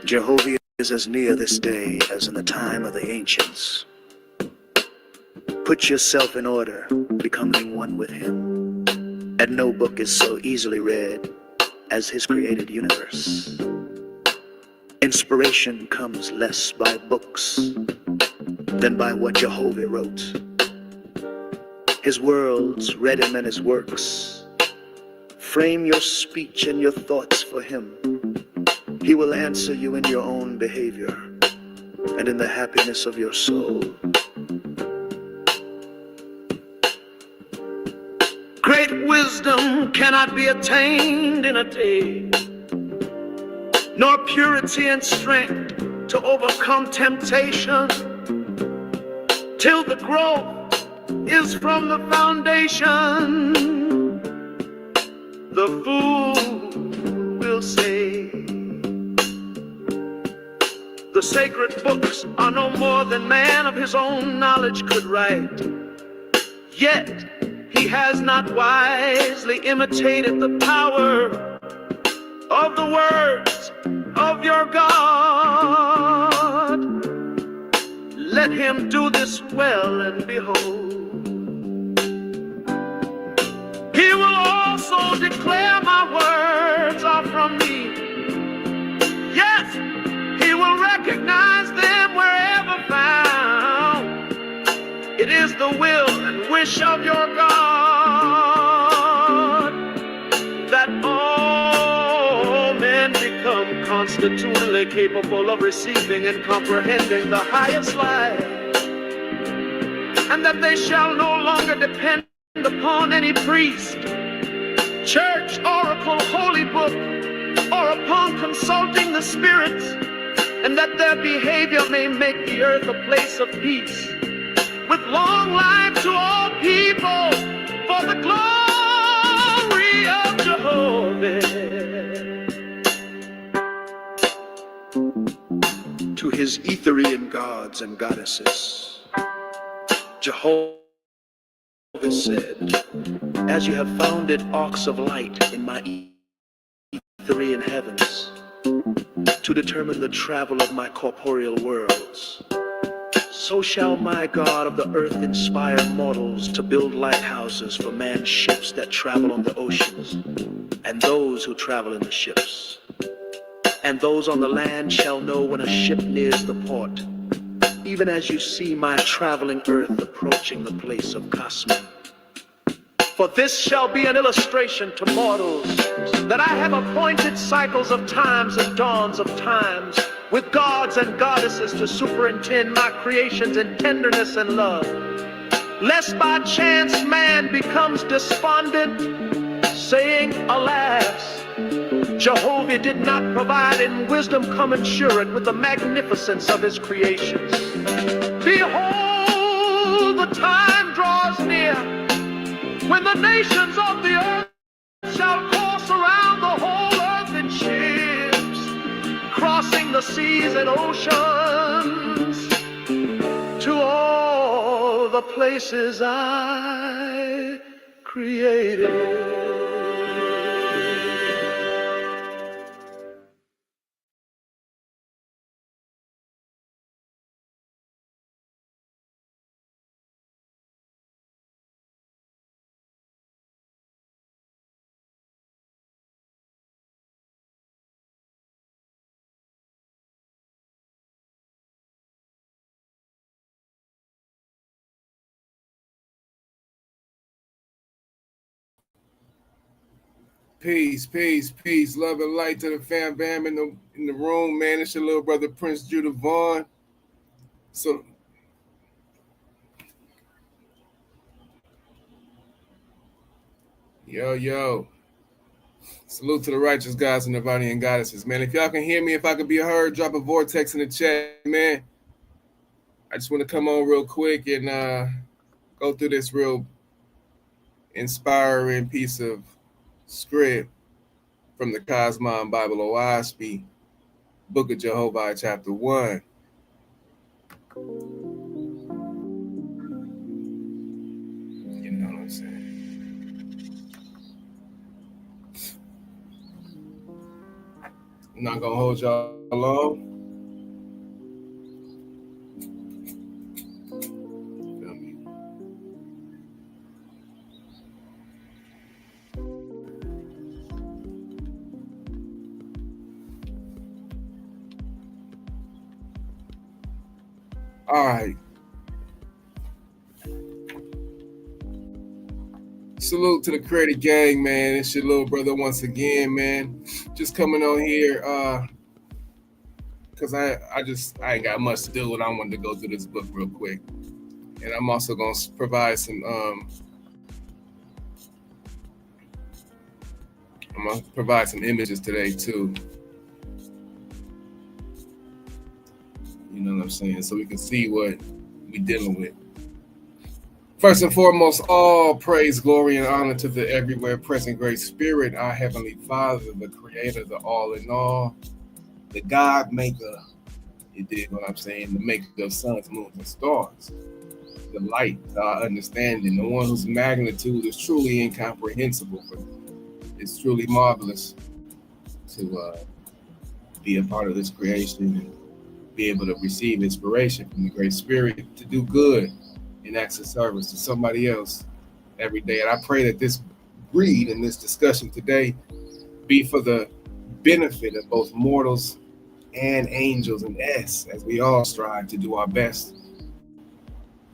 Jehovih is as near this day as in the time of the ancients. Put yourself in order, becoming one with him. And no book is so easily read as his created universe. Inspiration comes less by books than by what Jehovih wrote. His worlds read him and his works. Frame your speech and your thoughts for him. He will answer you in your own behavior and in the happiness of your soul. Great wisdom cannot be attained in a day, nor purity and strength to overcome temptation, till the growth is from the foundation. The fool will say, the sacred books are no more than man of his own knowledge could write. Yet he has not wisely imitated the power of the words of your God. Let him do this well, and behold, he will also declare my words are from me. Yes, he will recognize them wherever found. It is the will and wish of your God that all men become constitutionally capable of receiving and comprehending the highest life, and that they shall no longer depend upon any priest, church, oracle, holy book, or upon consulting the spirits, and that their behavior may make the earth a place of peace, with long life to all people, for the glory of Jehovah. To his Etherian gods and goddesses, Jehovah said, as you have founded arcs of light in my Etherian heavens, to determine the travel of my corporeal worlds, so shall my God of the earth inspire mortals to build lighthouses for man's ships that travel on the oceans, and those who travel in the ships. And those on the land shall know when a ship nears the port, even as you see my traveling earth approaching the place of Cosmos. For this shall be an illustration to mortals, that I have appointed cycles of times and dawns of times, with gods and goddesses to superintend my creations in tenderness and love, lest by chance man becomes despondent, saying, alas, Jehovah did not provide in wisdom commensurate with the magnificence of his creations. Behold, the time draws near when the nations of the earth shall course around the whole earth in ships, crossing the seas and oceans to all the places I created. Peace, peace, peace. Love and light to the fam bam in the room, man. It's your little brother Prince Judah Vaughn. So yo. Salute to the righteous gods and Nirvanian goddesses, man. If y'all can hear me, if I could be heard, drop a vortex in the chat, man. I just want to come on real quick and go through this real inspiring piece of script from the Cosmon Bible OISP, Book of Jehovah, chapter 1. You know what I'm saying? I'm not gonna hold y'all long. All right. Salute to the Creative Gang, man. It's your little brother once again, man. Just coming on here because I ain't got much to do, and I wanted to go through this book real quick. And I'm also gonna provide some images today too. You know what I'm saying? So we can see what we're dealing with. First and foremost, all praise, glory, and honor to the everywhere present great spirit, our Heavenly Father, the creator, the all in all, the God maker, you dig what I'm saying? The maker of suns, moons, and stars, the light, our understanding, the one whose magnitude is truly incomprehensible. But it's truly marvelous to be a part of this creation and be able to receive inspiration from the great spirit to do good and acts of service to somebody else every day. And I pray that this read and this discussion today be for the benefit of both mortals and angels and us, as we all strive to do our best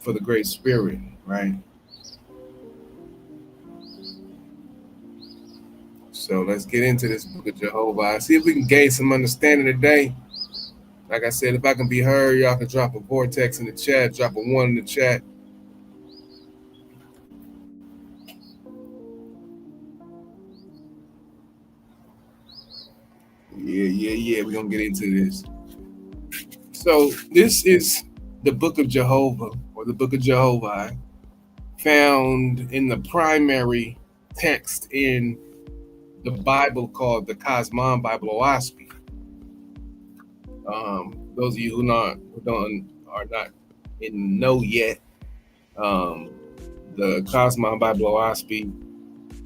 for the great spirit, right? So let's get into this book of Jehovah. See if we can gain some understanding today. Like I said, if I can be heard, y'all can drop a vortex in the chat, drop a 1 in the chat. Yeah. We're going to get into this. So this is the book of Jehovah, or the book of Jehovah, found in the primary text in the Bible called the ch1 Bible OASP. Those of you who are not in know yet, the ch1 Bible OASP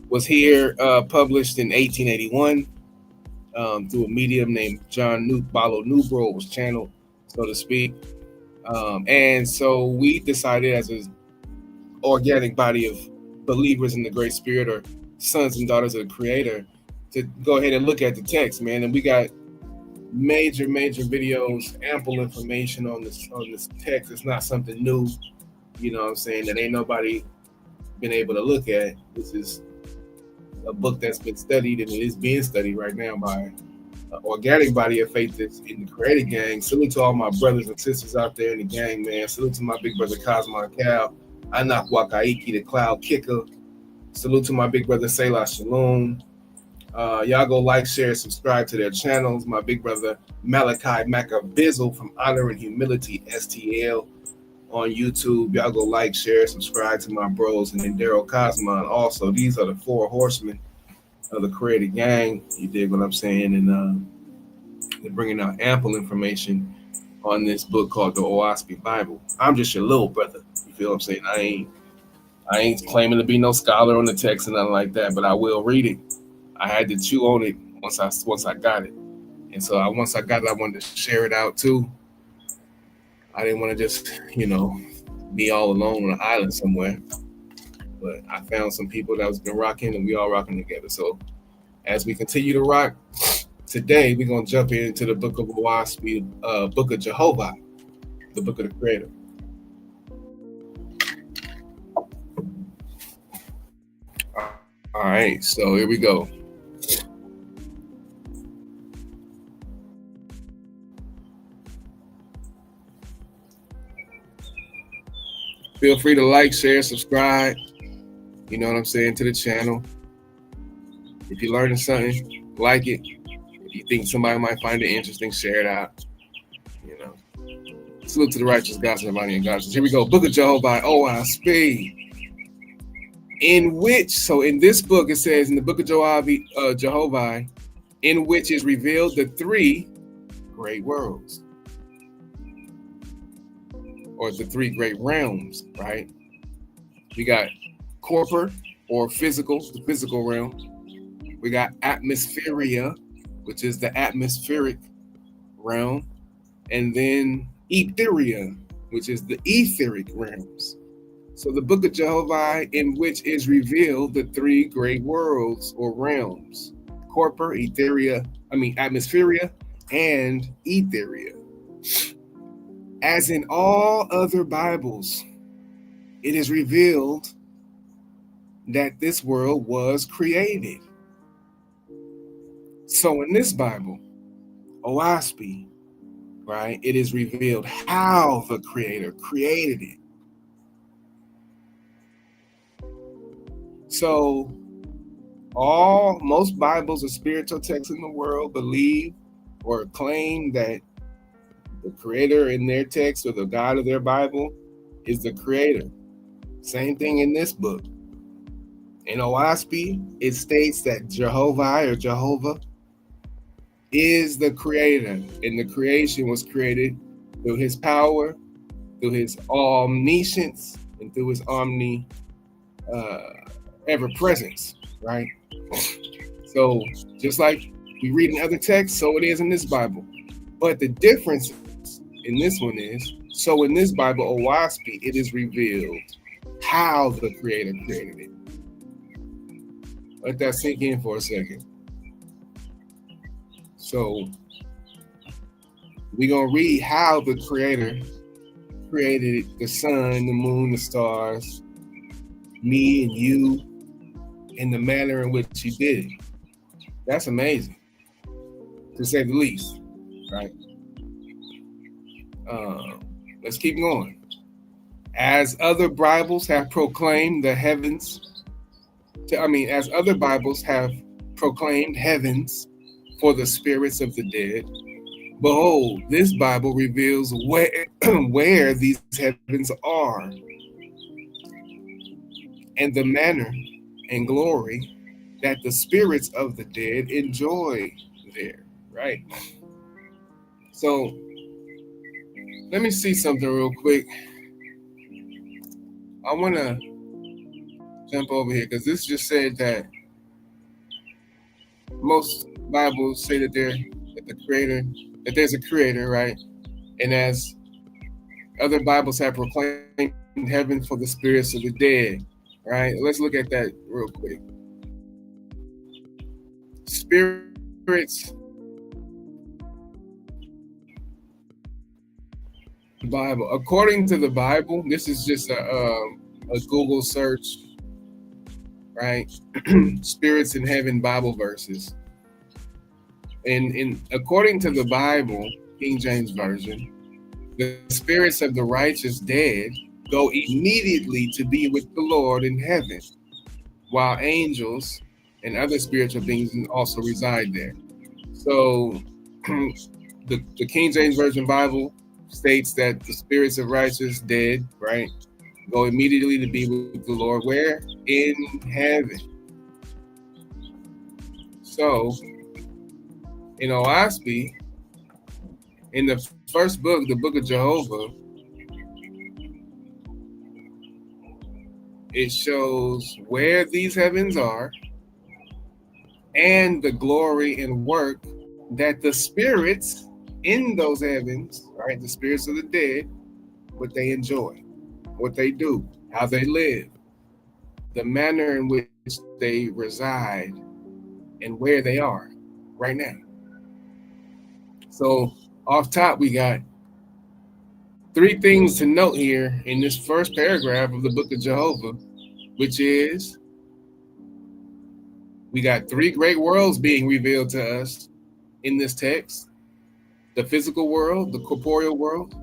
was here published in 1881 through a medium named John Balo Newbro, was channeled, so to speak. And so we decided, as an organic body of believers in the great spirit, or sons and daughters of the creator, to go ahead and look at the text, man. And we got major videos, ample information on this text. It's not something new, you know what I'm saying, that ain't nobody been able to look at. This is a book that's been studied, and it is being studied right now by an organic body of faith that's in the Creative Gang. Salute to all my brothers and sisters out there in the gang, man. Salute to my big brother Cosmo Cal, Anak Wakaiki, the Cloud Kicker. Salute to my big brother Selah Shalom. Y'all go like, share, subscribe to their channels. My big brother Malachi Macabizzle from Honor and Humility STL on YouTube. Y'all go like, share, subscribe to my bros, and then Daryl Cosmon. Also, these are the 4 horsemen of the Creative Gang. You dig what I'm saying? And they're bringing out ample information on this book called the OASP Bible. I'm just your little brother. You feel what I'm saying? I ain't claiming to be no scholar on the text and nothing like that, but I will read it. I had to chew on it once I got it. And so once I got it, I wanted to share it out too. I didn't want to just, be all alone on an island somewhere. But I found some people that was been rocking, and we all rocking together. So as we continue to rock, today we're going to jump into the book of OASP, book of Jehovah, the book of the Creator. All right, so here we go. Feel free to like, share, subscribe, you know what I'm saying, to the channel. If you're learning something, like it. If you think somebody might find it interesting, share it out. Salute to the righteous gods and Iranian gods. Here we go. Book of Jehovah, OASP. In this book, it says, in the book of Jehovah, in which is revealed the 3 great worlds, or the 3 great realms, right? We got corpor, or physical, the physical realm. We got atmospheria, which is the atmospheric realm, and then Etheria, which is the etheric realms. So the book of Jehovih, in which is revealed the three great worlds or realms: Corpor, Atmospheria, and Etheria. As in all other Bibles, it is revealed that this world was created. So in this Bible, OASP, right, it is revealed how the Creator created it. So most Bibles or spiritual texts in the world believe or claim that the Creator in their text or the God of their Bible is the Creator. Same thing in this book. In OASP, it states that Jehovah or Jehovah is the Creator, and the creation was created through his power, through his omniscience, and through his ever-presence, right? So just like we read in other texts, so it is in this Bible. But the difference in this one is, so in this Bible, OASP, it is revealed how the Creator created it. Let that sink in for a second. So we're going to read how the Creator created the sun, the moon, the stars, me and you, in the manner in which he did it. That's amazing, to say the least, right? Let's keep going. As other Bibles have proclaimed the heavens, as other Bibles have proclaimed heavens for the spirits of the dead, behold, this Bible reveals where these heavens are, and the manner and glory that the spirits of the dead enjoy there, right? So let me see something real quick. I want to jump over here because this just said that most Bibles say that there's a creator, right? And as other Bibles have proclaimed heaven for the spirits of the dead, right? Let's look at that real quick. Spirits, Bible. According to the Bible, this is just a Google search, right? Spirits in heaven Bible verses. And according to the Bible, King James Version, the spirits of the righteous dead go immediately to be with the Lord in heaven, while angels and other spiritual beings also reside there. So the King James Version Bible states that the spirits of righteous dead, right, go immediately to be with the Lord. Where? In heaven. So in OASP, in the first book, the book of Jehovah, it shows where these heavens are and the glory and work that the spirits in those heavens, right, the spirits of the dead, what they enjoy, what they do, how they live, the manner in which they reside, and where they are right now. So off top, we got three things to note here in this first paragraph of the book of Jehovah, which is we got three great worlds being revealed to us in this text: the physical world, the corporeal world,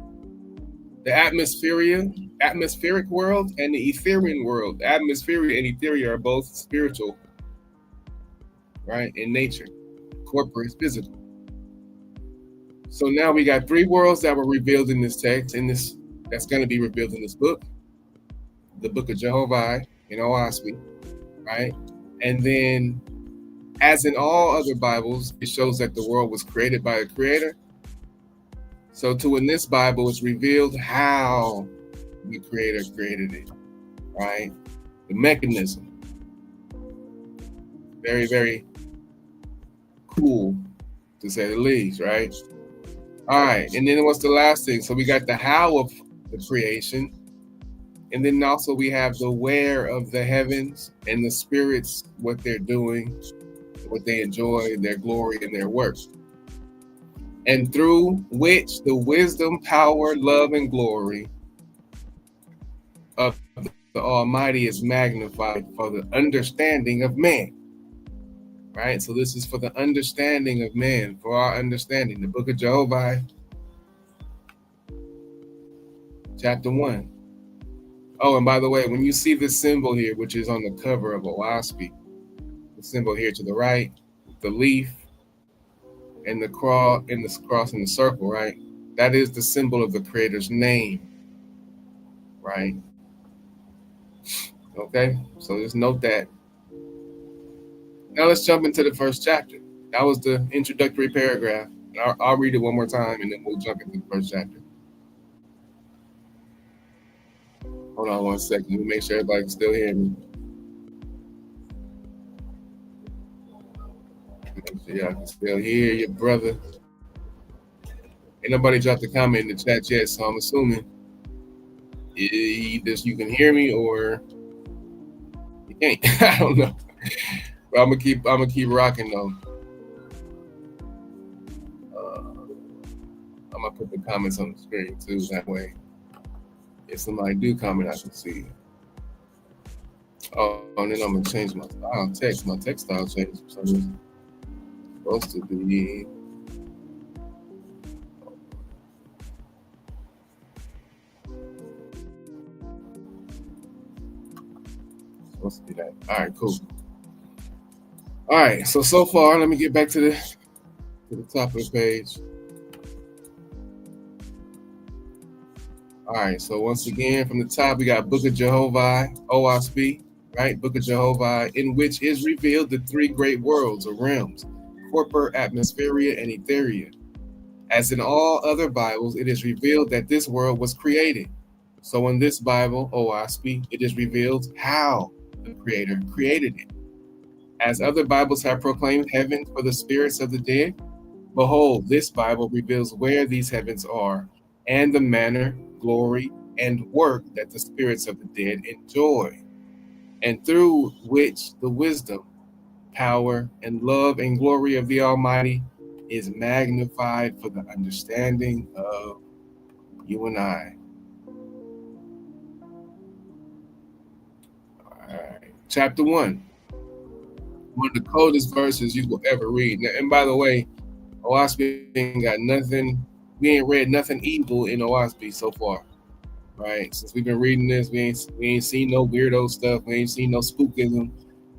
the atmospheric world, and the etherian world. Atmosphere and etheria are both spiritual, right, in nature. Corporate is physical. So now we got three worlds that were revealed in this text, that's going to be revealed in this book, the book of Jehovah in OASP, right? And then, as in all other Bibles, it shows that the world was created by a creator. So too in this Bible, it's revealed how the creator created it, right? The mechanism. Very, very cool to say the least, right? All right, and then what's the last thing? So we got the how of the creation, and then also we have the where of the heavens and the spirits, what they're doing, what they enjoy, their glory and their work. And through which the wisdom, power, love, and glory of the Almighty is magnified for the understanding of man. Right? So this is for the understanding of man, for our understanding. The book of Jehovih, chapter 1. Oh, and by the way, when you see this symbol here, which is on the cover of Owaspy, the symbol here to the right, the leaf, and the cross in the circle, right? That is the symbol of the Creator's name, right? Okay, so just note that. Now let's jump into the first chapter. That was the introductory paragraph. I'll read it one more time, and then we'll jump into the first chapter. Hold on 1 second. Let me make sure everybody can still hear me. Make sure y'all can still hear your brother. Ain't nobody dropped a comment in the chat yet, so I'm assuming either you can hear me or you can't. I don't know. But I'm gonna keep rocking though. I'm gonna put the comments on the screen too. That way, if somebody do comment, I can see it. Oh, and then I'm gonna change my style text. My text style changed for some reason. Supposed to be. Supposed to be that. All right, cool. All right, so far, let me get back to the top of the page. All right, so once again, from the top, we got Book of Jehovih, Owaspy, right? Book of Jehovih, in which is revealed the three great worlds or realms, Corpor, Atmospheria, and Etheria. As in all other Bibles, it is revealed that this world was created. So in this Bible, Owaspy, it is revealed how the Creator created it. As other Bibles have proclaimed heaven for the spirits of the dead, behold, this Bible reveals where these heavens are, and the manner, glory, and work that the spirits of the dead enjoy, and through which the wisdom, power, and love and glory of the Almighty is magnified for the understanding of you and I. All right. Chapter 1. One of the coldest verses you will ever read. And by the way, Owaspy ain't got nothing. We ain't read nothing evil in Owaspy so far, right? Since we've been reading this, we ain't seen no weirdo stuff. We ain't seen no spookism.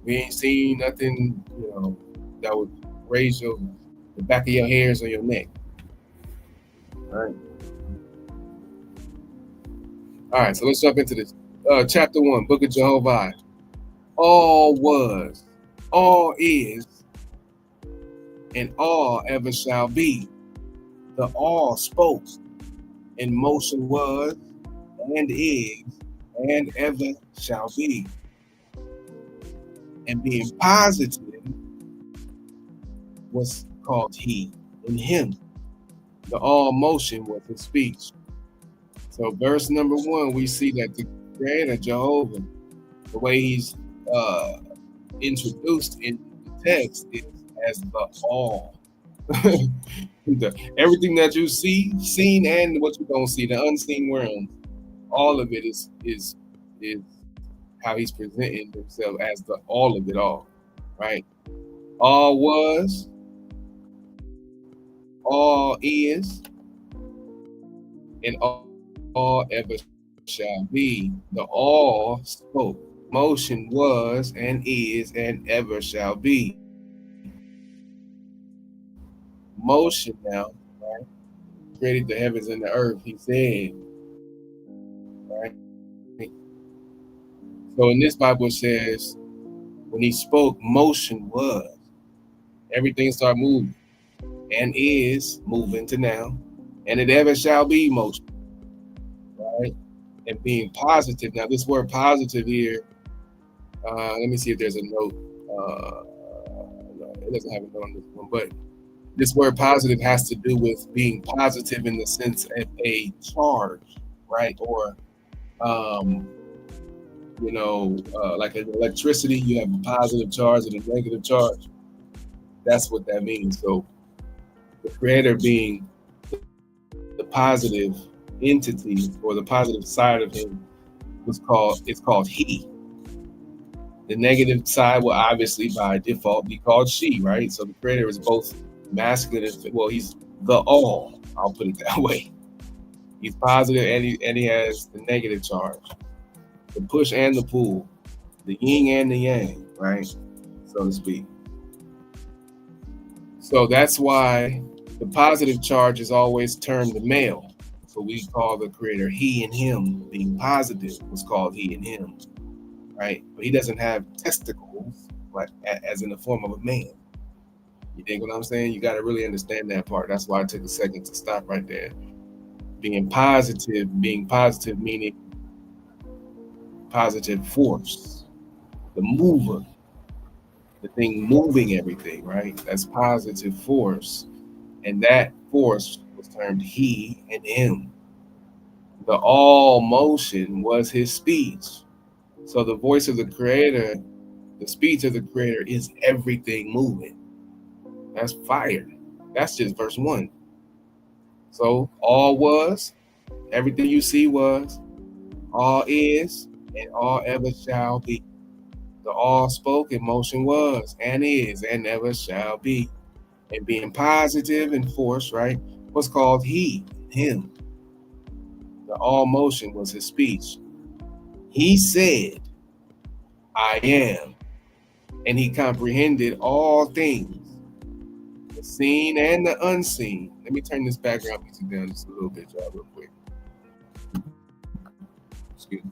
We ain't seen nothing, that would raise the back of your hairs on your neck. All right. So let's jump into this. Chapter 1, Book of Jehovih. All was, all is, and all ever shall be. The all spoke, and motion was, and is, and ever shall be. And being positive was called he. In him, the all motion was his speech. So verse number 1, we see that the Creator, Jehovah, the way he's introduced in the text is as the all. Everything that you seen, and what you don't see, the unseen realm, all of it is how he's presenting himself as the all of it all, right? All was, all is, and all ever shall be. The all spoke, motion was, and is, and ever shall be. Motion now, right? Created the heavens and the earth, he said, right? So in this Bible it says, when he spoke, motion was. Everything started moving, and is moving to now, and it ever shall be motion, right? And being positive. Now this word positive here, let me see if there's a note. No, it doesn't have a note on this one, but This word positive has to do with being positive in the sense of a charge, right? Or, um, like in electricity, you have a positive charge and a negative charge. That's what that means. So the creator being the positive entity or the positive side of him it's called he. The negative side will obviously by default be called she, right? So the creator is both masculine and well, he's the all. I'll put it that way. He's positive and he has the negative charge, the push and the pull, the yin and the yang, right? So to speak. So that's why the positive charge is always termed the male. So we call the creator he and him. Being positive was called he and him, right? But he doesn't have testicles, like as in the form of a man. You think what I'm saying? You got to really understand that part. That's why I took a second to stop right there. Being positive meaning positive force, the mover, the thing moving everything, right? That's positive force. And that force was termed he and him. The all motion was his speech. So the voice of the creator, the speech of the creator is everything moving. That's fire. That's just verse 1. So all was, everything you see was, all is, and all ever shall be. The all spoke and motion was, and is, and ever shall be. And being positive and force, right, was called he, him. The all motion was his speech. He said, I am, and he comprehended all things, the seen and the unseen. Let me turn this background music down just a little bit, y'all, real quick. Excuse me.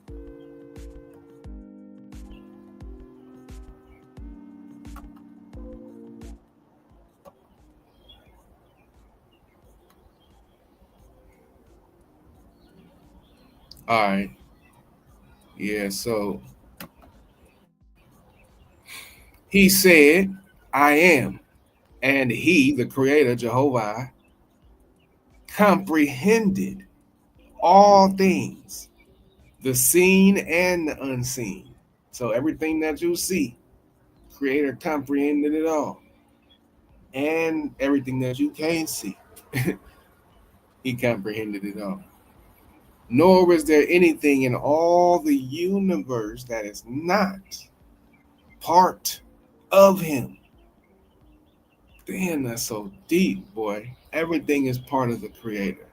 All right. Yeah, so he said, I am, and he, the creator, Jehovah, comprehended all things, the seen and the unseen. So everything that you see, creator comprehended it all. And everything that you can't see, he comprehended it all. Nor is there anything in all the universe that is not part of him. Damn, that's so deep, boy. Everything is part of the creator.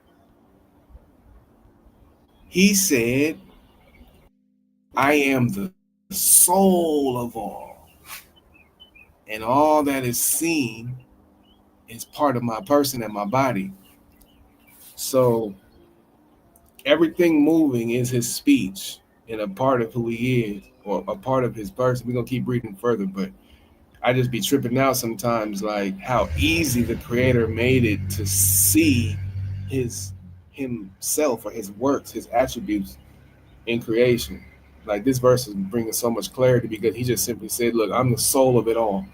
He said, I am the soul of all. And all that is seen is part of my person and my body. So everything moving is his speech and a part of who he is or a part of his person. We're going to keep reading further, but I just be tripping out sometimes, like how easy the creator made it to see himself or his works, his attributes in creation. Like this verse is bringing so much clarity because he just simply said, look, I'm the soul of it all.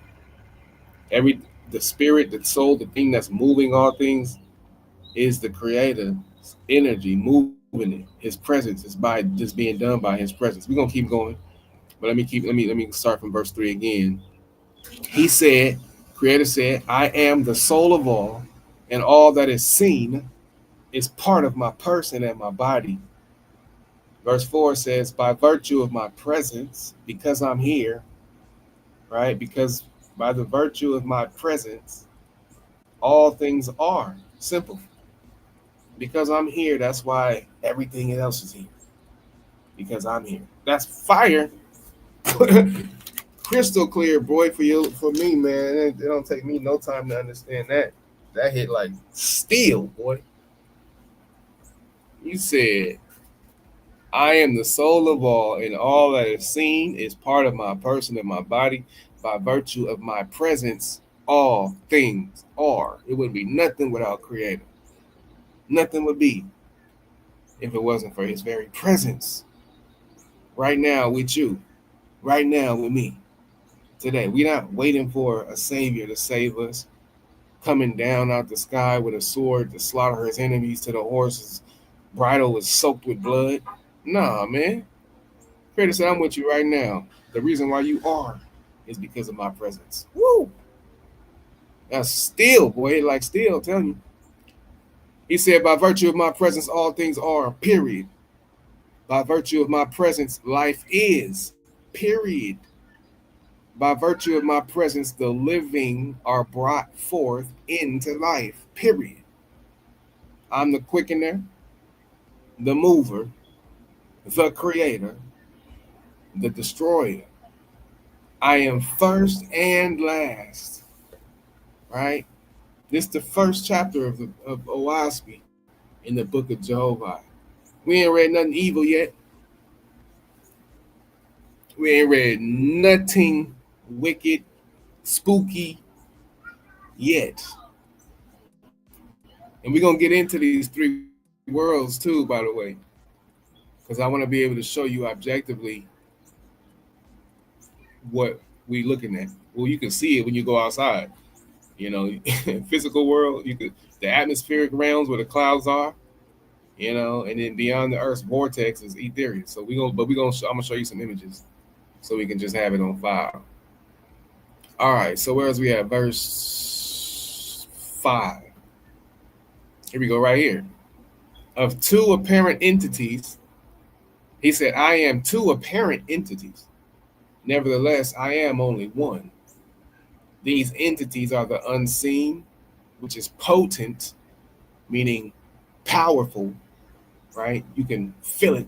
The spirit, the soul, the thing that's moving all things is the creator's energy moving it. His presence is by just being done by his presence. We're gonna keep going, but let me start from verse 3 again. He said, creator said, I am the soul of all, and all that is seen is part of my person and my body. Verse 4 says, by virtue of my presence, because I'm here, right? Because by the virtue of my presence, all things are simple. Because I'm here, that's why everything else is here. Because I'm here. That's fire. Crystal clear, boy, for me, man. It don't take me no time to understand that. That hit like steel, boy. You said, I am the soul of all, and all that is seen is part of my person and my body. By virtue of my presence, all things are. It would be nothing without creator. Nothing would be if it wasn't for his very presence. Right now with you, right now with me, today. We're not waiting for a savior to save us. coming down out the sky with a sword to slaughter his enemies till the horse's bridle was soaked with blood. Nah, man. Creator said, I'm with you right now. The reason why you are is because of my presence. Woo! That's steel, boy. Like steel, telling you. He said, by virtue of my presence, all things are, period. By virtue of my presence, life is, period. By virtue of my presence, the living are brought forth into life, period. I'm the quickener, the mover, the creator, the destroyer. I am first and last, right? This is the first chapter of Owaski in the book of Jehovah. We ain't read nothing evil yet. We ain't read nothing wicked, spooky yet. And we're going to get into these three worlds too, by the way, because I want to be able to show you objectively what we looking at. Well, you can see it when you go outside. You know, physical world, you could the atmospheric realms where the clouds are, you know, and then beyond the Earth's vortex is etheric. So I'm gonna show you some images so we can just have it on file. All right, so where is we at? Verse 5. Here we go, right here. Of two apparent entities, he said, I am two apparent entities. Nevertheless, I am only one. These entities are the unseen, which is potent, meaning powerful, right? You can feel it.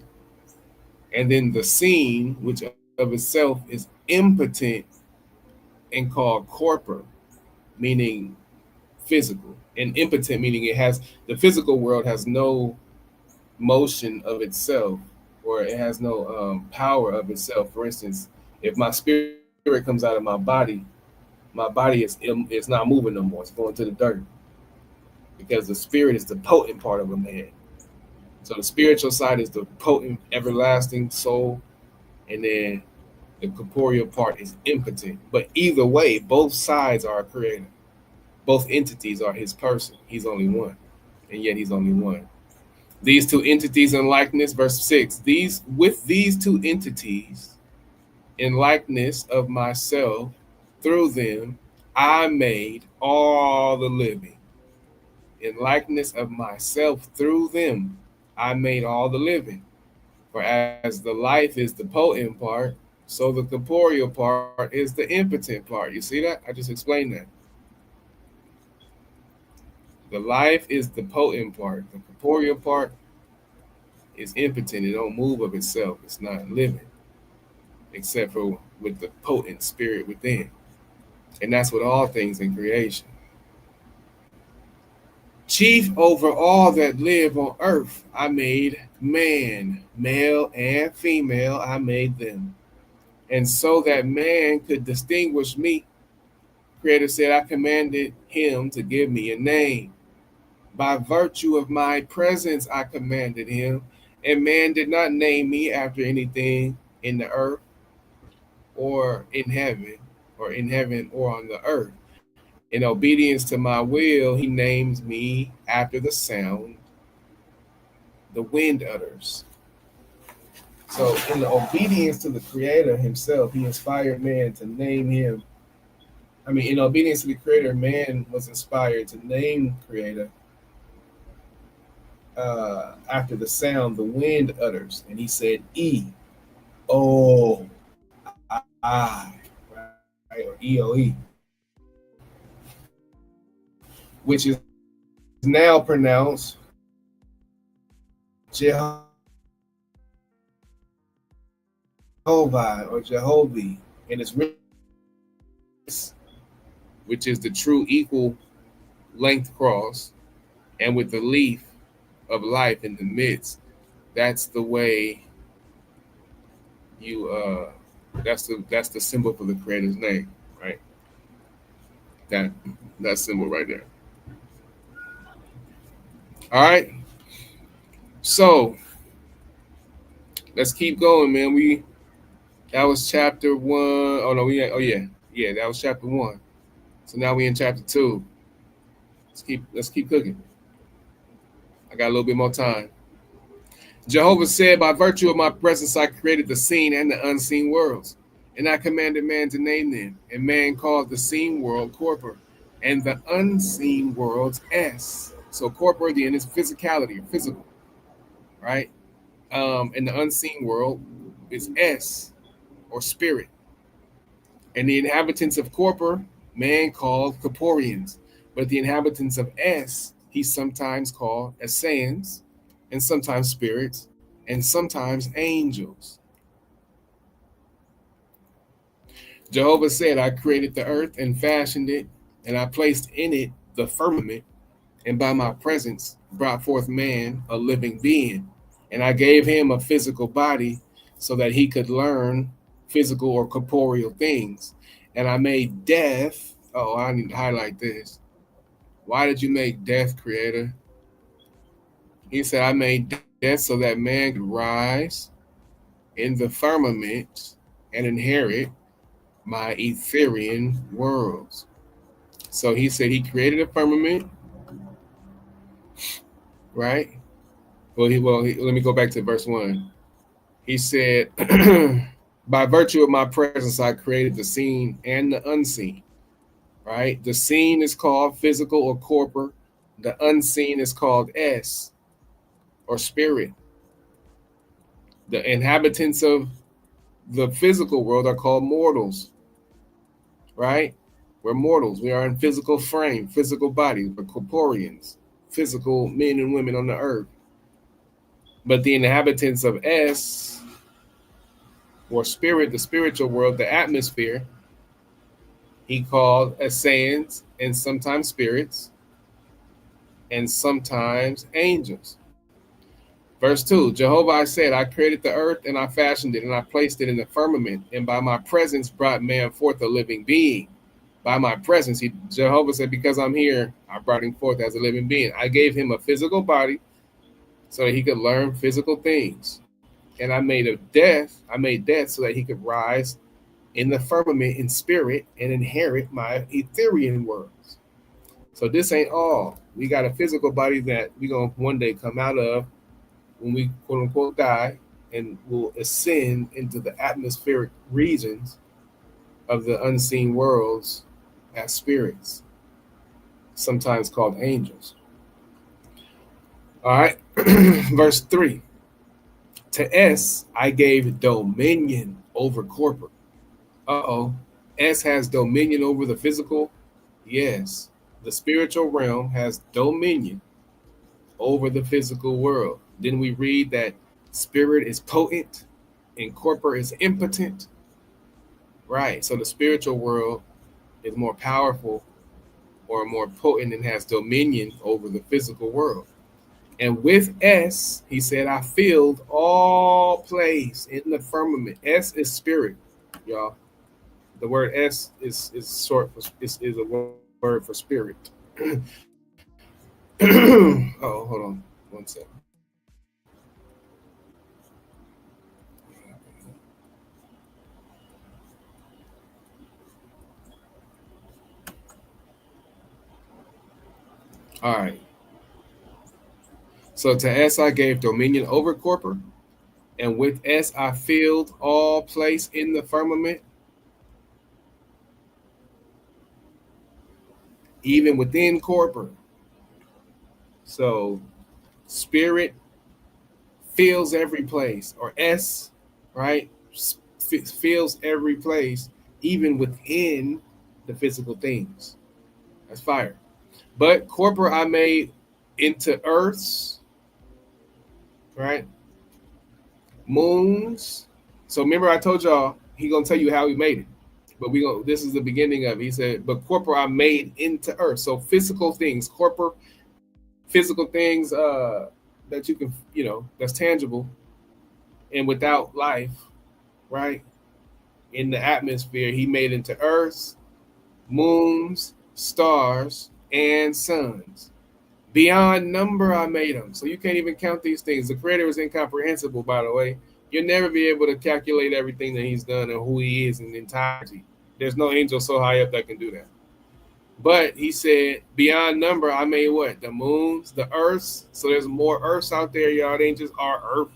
And then the seen, which of itself is impotent and called corpor, meaning physical. And impotent meaning the physical world has no motion of itself, or it has no power of itself. For instance, if my spirit comes out of my body is not moving no more. It's going to the dirt because the spirit is the potent part of a man. So the spiritual side is the potent, everlasting soul, and then the corporeal part is impotent. But either way, both sides are a creator. Both entities are his person. He's only one, and yet he's only one. These two entities in likeness, verse 6. These two entities in likeness of myself, through them I made all the living. In likeness of myself, through them I made all the living. For as the life is the potent part, so the corporeal part is the impotent part. You see that? I just explained that. The life is the potent part. The corporeal part is impotent. It don't move of itself. It's not living, except for with the potent spirit within. And that's with all things in creation. Chief over all that live on earth, I made man, male and female, I made them. And so that man could distinguish me, Creator said, I commanded him to give me a name. By virtue of my presence, I commanded him. And man did not name me after anything in the earth or in heaven or on the earth. In obedience to my will, he names me after the sound the wind utters. So in the obedience to the Creator himself, he inspired man to name him. In obedience to the Creator, man was inspired to name Creator after the sound the wind utters. And he said, E, O, I, right? Or E-O-E, which is now pronounced Jehovah or Jehovih, and it's written, which is the true equal length cross, and with the leaf of life in the midst. That's the way you that's the symbol for the Creator's name, right? That symbol right there. All right. So let's keep going, man. That was chapter 1. Oh no, that was chapter 1. So now we in chapter 2. Let's keep cooking. I got a little bit more time. Jehovah said, by virtue of my presence, I created the seen and the unseen worlds. And I commanded man to name them. And man called the seen world corpor, and the unseen worlds S. So corpor then is physicality or physical, right? And the unseen world is S or spirit. And the inhabitants of corpor, man called corporeans. But the inhabitants of S, he sometimes called Essayans, and sometimes spirits, and sometimes angels. Jehovah said, I created the earth and fashioned it, and I placed in it the firmament, and by my presence brought forth man, a living being. And I gave him a physical body so that he could learn physical or corporeal things. And I made death. Oh, I need to highlight this. Why did you make death, Creator? He said, I made death so that man could rise in the firmament and inherit my Etherian worlds. So he said he created a firmament, right? Let me go back to verse 1. He said, by virtue of my presence, I created the seen and the unseen, right? The seen is called physical or corpor. The unseen is called S or spirit. The inhabitants of the physical world are called mortals, right? We're mortals. We are in physical frame, physical bodies. We're corporeans, physical men and women on the earth. But the inhabitants of S or spirit, the spiritual world, the atmosphere, he called Essayans and sometimes spirits and sometimes angels. Verse 2, Jehovah I said, I created the earth and I fashioned it and I placed it in the firmament, and by my presence brought man forth a living being. By my presence, Jehovah said, because I'm here, I brought him forth as a living being. I gave him a physical body so that he could learn physical things. And I made death so that he could rise in the firmament in spirit and inherit my Etherian worlds. So this ain't all. We got a physical body that we're going to one day come out of when we quote unquote die, and will ascend into the atmospheric regions of the unseen worlds as spirits, sometimes called angels. All right, verse 3. To S, I gave dominion over corporate. S has dominion over the physical. Yes, the spiritual realm has dominion over the physical world. Then we read that spirit is potent and corporate is impotent. Right, so the spiritual world is more powerful or more potent and has dominion over the physical world. And with S, he said, I filled all place in the firmament. S is spirit, y'all. The word S is short for is a word for spirit. Oh, hold on 1 second. All right. So to S I gave dominion over corpor, and with S I filled all place in the firmament, even within corpor. So spirit fills every place, or S, right, fills every place, even within the physical things. That's fire. But corpor I made into earths, right, moons. So remember I told y'all he gonna tell you how he made it. But this is the beginning of it. He said, but corpor I made into earth. So physical things, corpor, physical things that you can, that's tangible and without life, right? In the atmosphere, he made into earths, moons, stars, and suns. Beyond number, I made them. So you can't even count these things. The creator is incomprehensible, by the way. You'll never be able to calculate everything that he's done and who he is in entirety. There's no angel so high up that can do that. But he said, beyond number, I made what? The moons, the earths. So there's more earths out there, y'all. It ain't just our earth.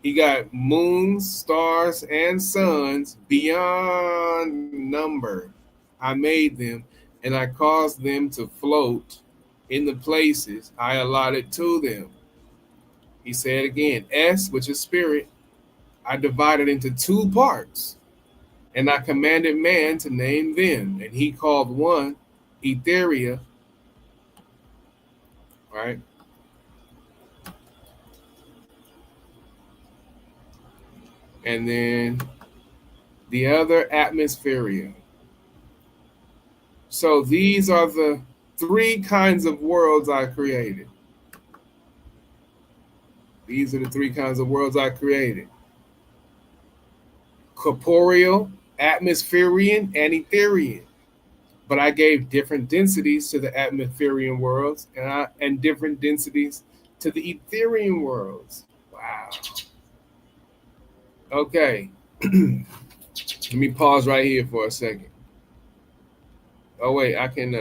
He got moons, stars, and suns beyond number. I made them, and I caused them to float in the places I allotted to them. He said again, S, which is spirit, I divided into two parts, and I commanded man to name them. And he called one Etheria, right? And then the other Atmospheria. So these are the three kinds of worlds I created. These are the three kinds of worlds I created: corporeal, atmospherian, and etherian. But I gave different densities to the atmospherian worlds and different densities to the etherian worlds. Wow. Okay. Let me pause right here for a second. Oh wait, I can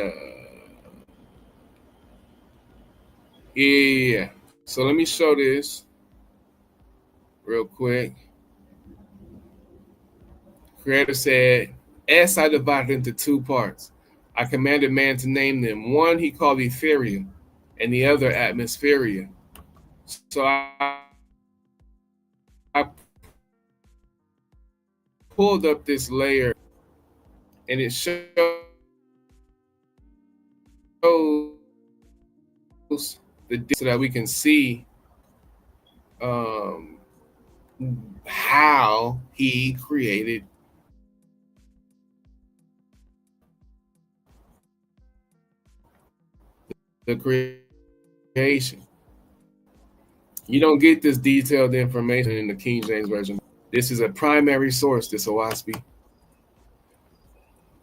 yeah. So let me show this real quick. Creator said, S I divided into two parts. I commanded man to name them. One he called Etheria, and the other Atmospheria. So I pulled up this layer, and it shows the so that we can see how he created the creation. You don't get this detailed information in the King James Version. This is a primary source, this OASP.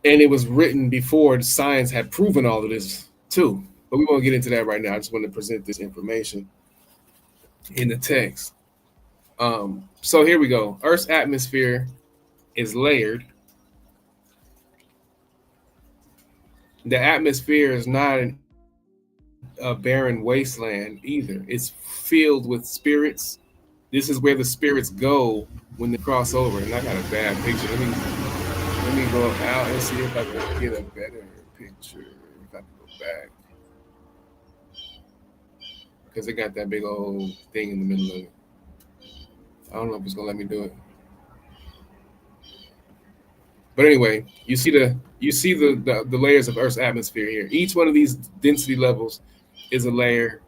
And it was written before science had proven all of this too. But we won't get into that right now. I just want to present this information in the text. So here we go. Earth's atmosphere is layered. The atmosphere is not a barren wasteland either. It's filled with spirits. This is where the spirits go when they cross over. And I got a bad picture. Let me go out and see if I can get a better picture. If I can go back. Because it got that big old thing in the middle of it. I don't know if it's gonna let me do it. But anyway, you see the layers of Earth's atmosphere here. Each one of these density levels is a layer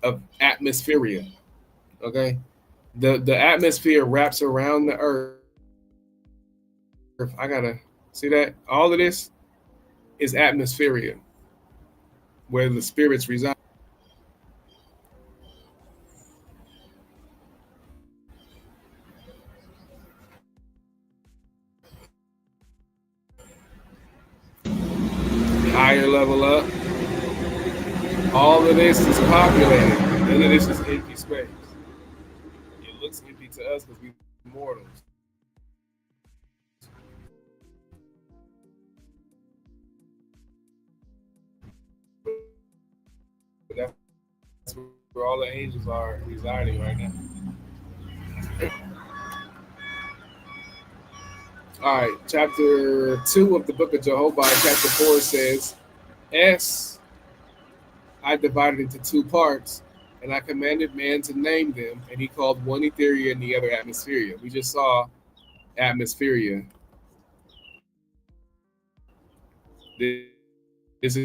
of atmospheria. Okay? The atmosphere wraps around the Earth. I gotta see that. All of this is atmospheria, where the spirits reside. Higher level up. All of this is populated. None of this is empty space. It looks empty to us because we're mortals. But that's where all the angels are residing right now. All right, chapter 2 of the book of Jehovih, chapter 4 says, S I divided into two parts, and I commanded man to name them, and he called one Etheria and the other Atmospheria. We just saw Atmospheria. This is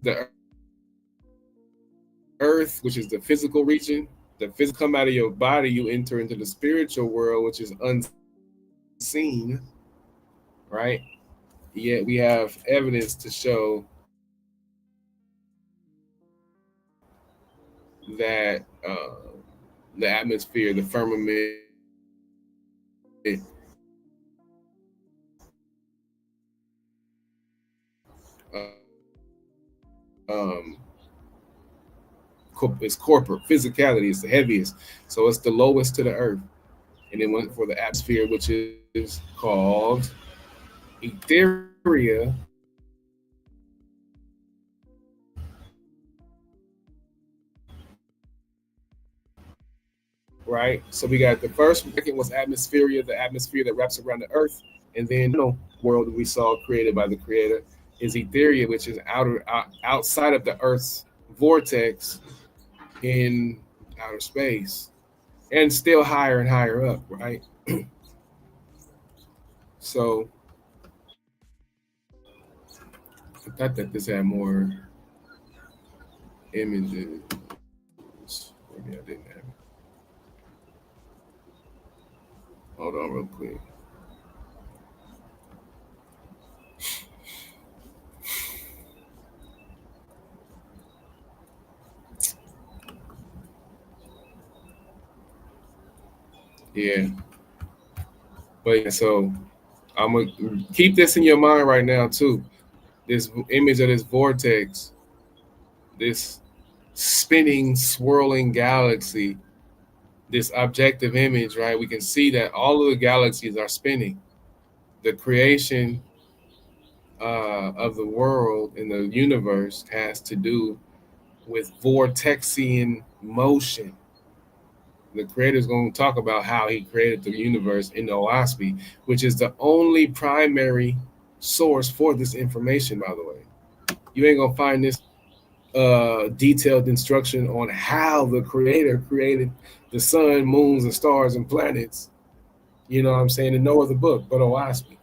the earth, which is the physical region. The physical come out of your body, you enter into the spiritual world, which is unseen, right? Yet we have evidence to show that the atmosphere, the firmament, it's corporate. Physicality is the heaviest, so it's the lowest to the earth. And then went for the atmosphere, which is called Etheria, right? So we got the first, second was atmospheria, the atmosphere that wraps around the earth, and then world we saw created by the creator is etheria, which is outside of the earth's vortex in outer space, and still higher and higher up, right? So I thought that this had more images. Maybe I didn't have it. Hold on real quick. Yeah. But yeah, so I'm gonna keep this in your mind right now too. This image of this vortex, this spinning, swirling galaxy, this objective image, right? We can see that all of the galaxies are spinning. The creation of the world and the universe has to do with vortexian motion. The creator is going to talk about how he created the universe in the OASP, which is the only primary source for this information, by the way. You ain't going to find this detailed instruction on how the creator created the sun, moons, and stars and planets. You know what I'm saying? In no other book but OASP.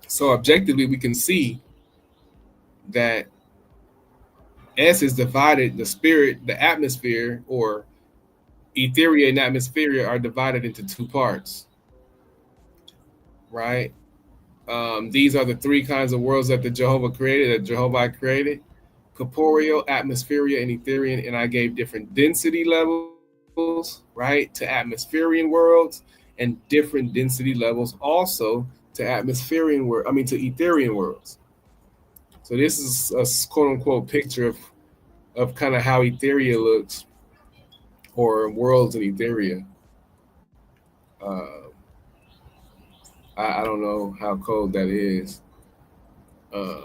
So objectively, we can see that S is divided, the spirit, the atmosphere, or etheria and atmosphere are divided into two parts, right? These are the three kinds of worlds that the Jehovah created, that Jehovah created: corporeal, atmospheric, and Etherian. And I gave different density levels, right, to atmospherian worlds, and different density levels also to atmospherian world. I mean to Etherian worlds. So this is a quote unquote picture of kind of how Etheria looks, or worlds in Etheria. Uh, I don't know how cold that is. Uh,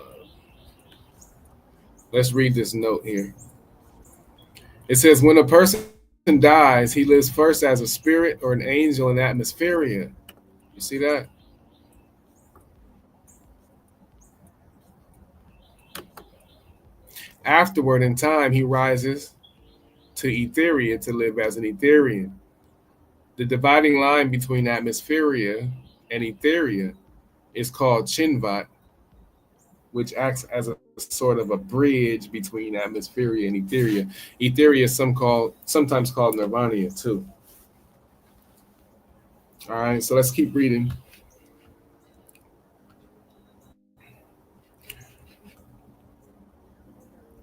let's read this note here. It says, when a person dies, he lives first as a spirit or an angel in atmospheria. You see that? Afterward, in time, he rises to Etheria to live as an Etherian. The dividing line between atmospheria and Etheria is called Chinvat, which acts as a sort of a bridge between atmospheria and Etheria. Etheria is sometimes called Nirvana too. All right, so let's keep reading.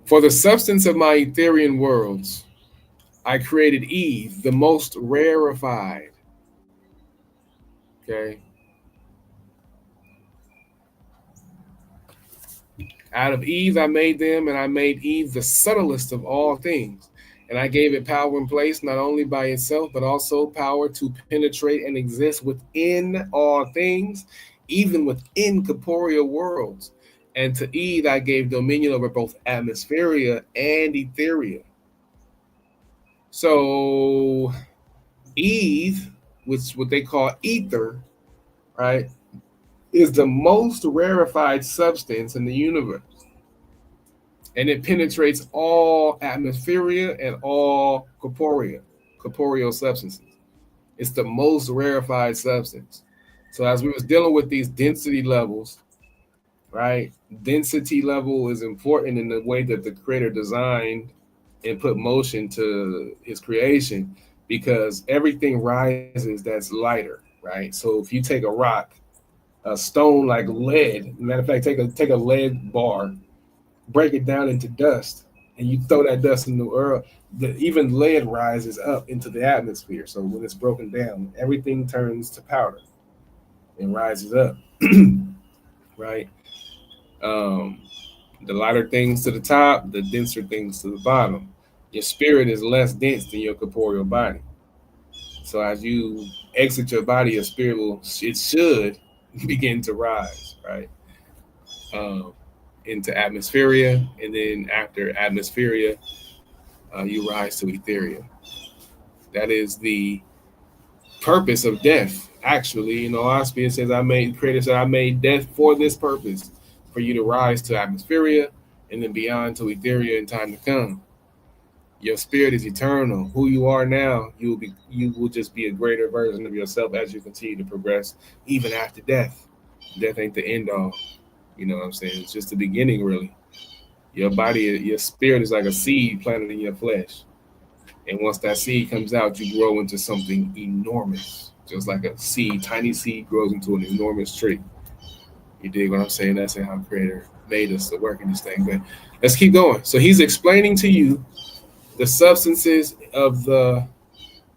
For the substance of my Etherian worlds, I created Eve, the most rarefied. Okay. Out of Eve I made them, and I made Eve the subtlest of all things. And I gave it power and place, not only by itself, but also power to penetrate and exist within all things, even within corporeal worlds. And to Eve I gave dominion over both atmospheria and etheria. So Eve, which what they call ether, right, is the most rarefied substance in the universe. And it penetrates all atmospheria and all corporeal substances. It's the most rarefied substance. So as we was dealing with these density levels, right? Density level is important in the way that the creator designed and put motion to his creation, because everything rises that's lighter, right? So if you take a rock, a stone like lead, matter of fact, take a lead bar, break it down into dust, and you throw that dust in the earth, even lead rises up into the atmosphere. So when it's broken down, everything turns to powder and rises up, right? Um, the lighter things to the top, the denser things to the bottom. Your spirit is less dense than your corporeal body. So as you exit your body, your spirit will, it should begin to rise, right? Um, into atmospheria, and then after atmospheria, you rise to ethereal. That is the purpose of death. Actually, Ospian says, Creator said, I made death for this purpose, for you to rise to atmospheria, and then beyond to ethereal in time to come. Your spirit is eternal. Who you are now, you will just be a greater version of yourself as you continue to progress, even after death. Death ain't the end all. You know what I'm saying? It's just the beginning, really. Your body, your spirit is like a seed planted in your flesh. And once that seed comes out, you grow into something enormous. Just like a seed, tiny seed grows into an enormous tree. You dig what I'm saying? That's how Creator made us to work in this thing. But let's keep going. So he's explaining to you the substances of the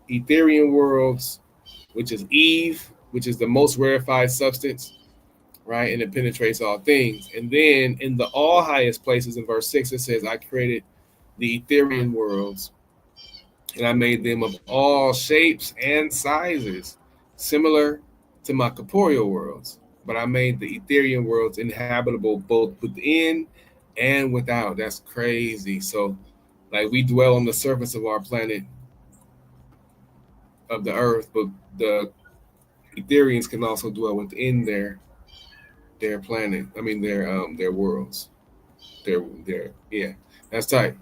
Ethereal worlds, which is Eve, which is the most rarefied substance, right? And it penetrates all things. And then in the all highest places, in verse 6, it says, I created the Ethereal worlds, and I made them of all shapes and sizes, similar to my corporeal worlds. But I made the Ethereal worlds inhabitable both within and without. That's crazy. So, like, we dwell on the surface of our planet, of the earth, but the Ethereans can also dwell within their planet. I mean their worlds. Their yeah. That's tight.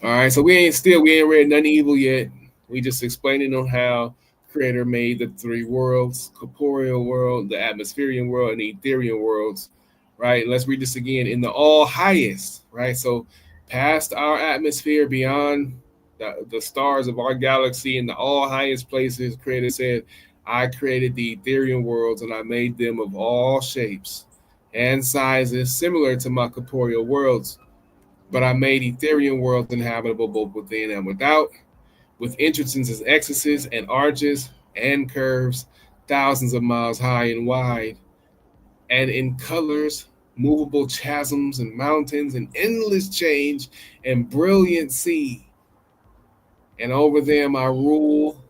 All right, so we ain't read nothing evil yet. We just explaining on how Creator made the three worlds: corporeal world, the atmospheric world, and the ethereal worlds. Right? Let's read this again. In the all highest, right? So past our atmosphere, beyond the stars of our galaxy, in the all highest places, Creator said, I created the ethereal worlds, and I made them of all shapes and sizes, similar to my corporeal worlds. But I made ethereal worlds inhabitable both within and without, with entrances, exits, and arches and curves, thousands of miles high and wide, and in colors, movable chasms and mountains, and endless change and brilliant sea. And over them I rule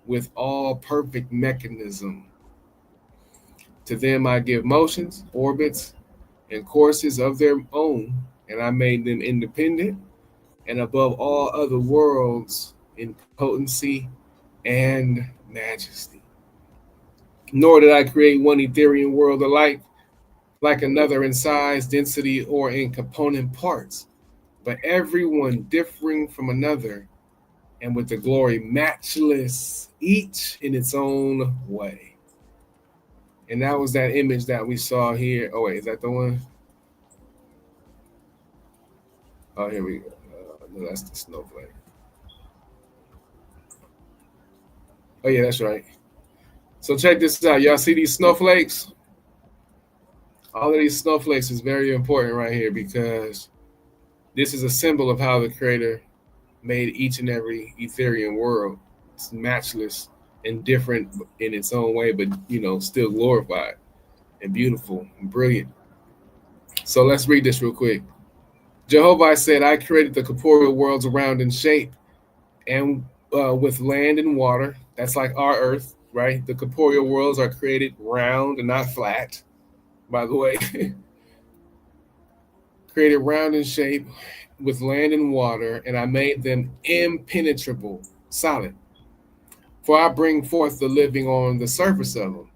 with all perfect mechanism. To them I give motions, orbits, and courses of their own, and I made them independent and above all other worlds in potency and majesty. Nor did I create one ethereal world alike, like another in size, density, or in component parts, but every one differing from another, and with the glory matchless, each in its own way. And that was that image that we saw here. Oh, wait, is that the one? Oh, here we go. No, that's the snowflake. Oh, yeah, that's right. So check this out. Y'all see these snowflakes? All of these snowflakes is very important right here, because this is a symbol of how the Creator made each and every ethereal world. It's matchless and different in its own way, but still glorified and beautiful and brilliant. So let's read this real quick. Jehovah said, I created the corporeal worlds around in shape and with land and water. That's like our earth, right? The corporeal worlds are created round and not flat, by the way. Created round in shape with land and water, and I made them impenetrable, solid. For I bring forth the living on the surface of them.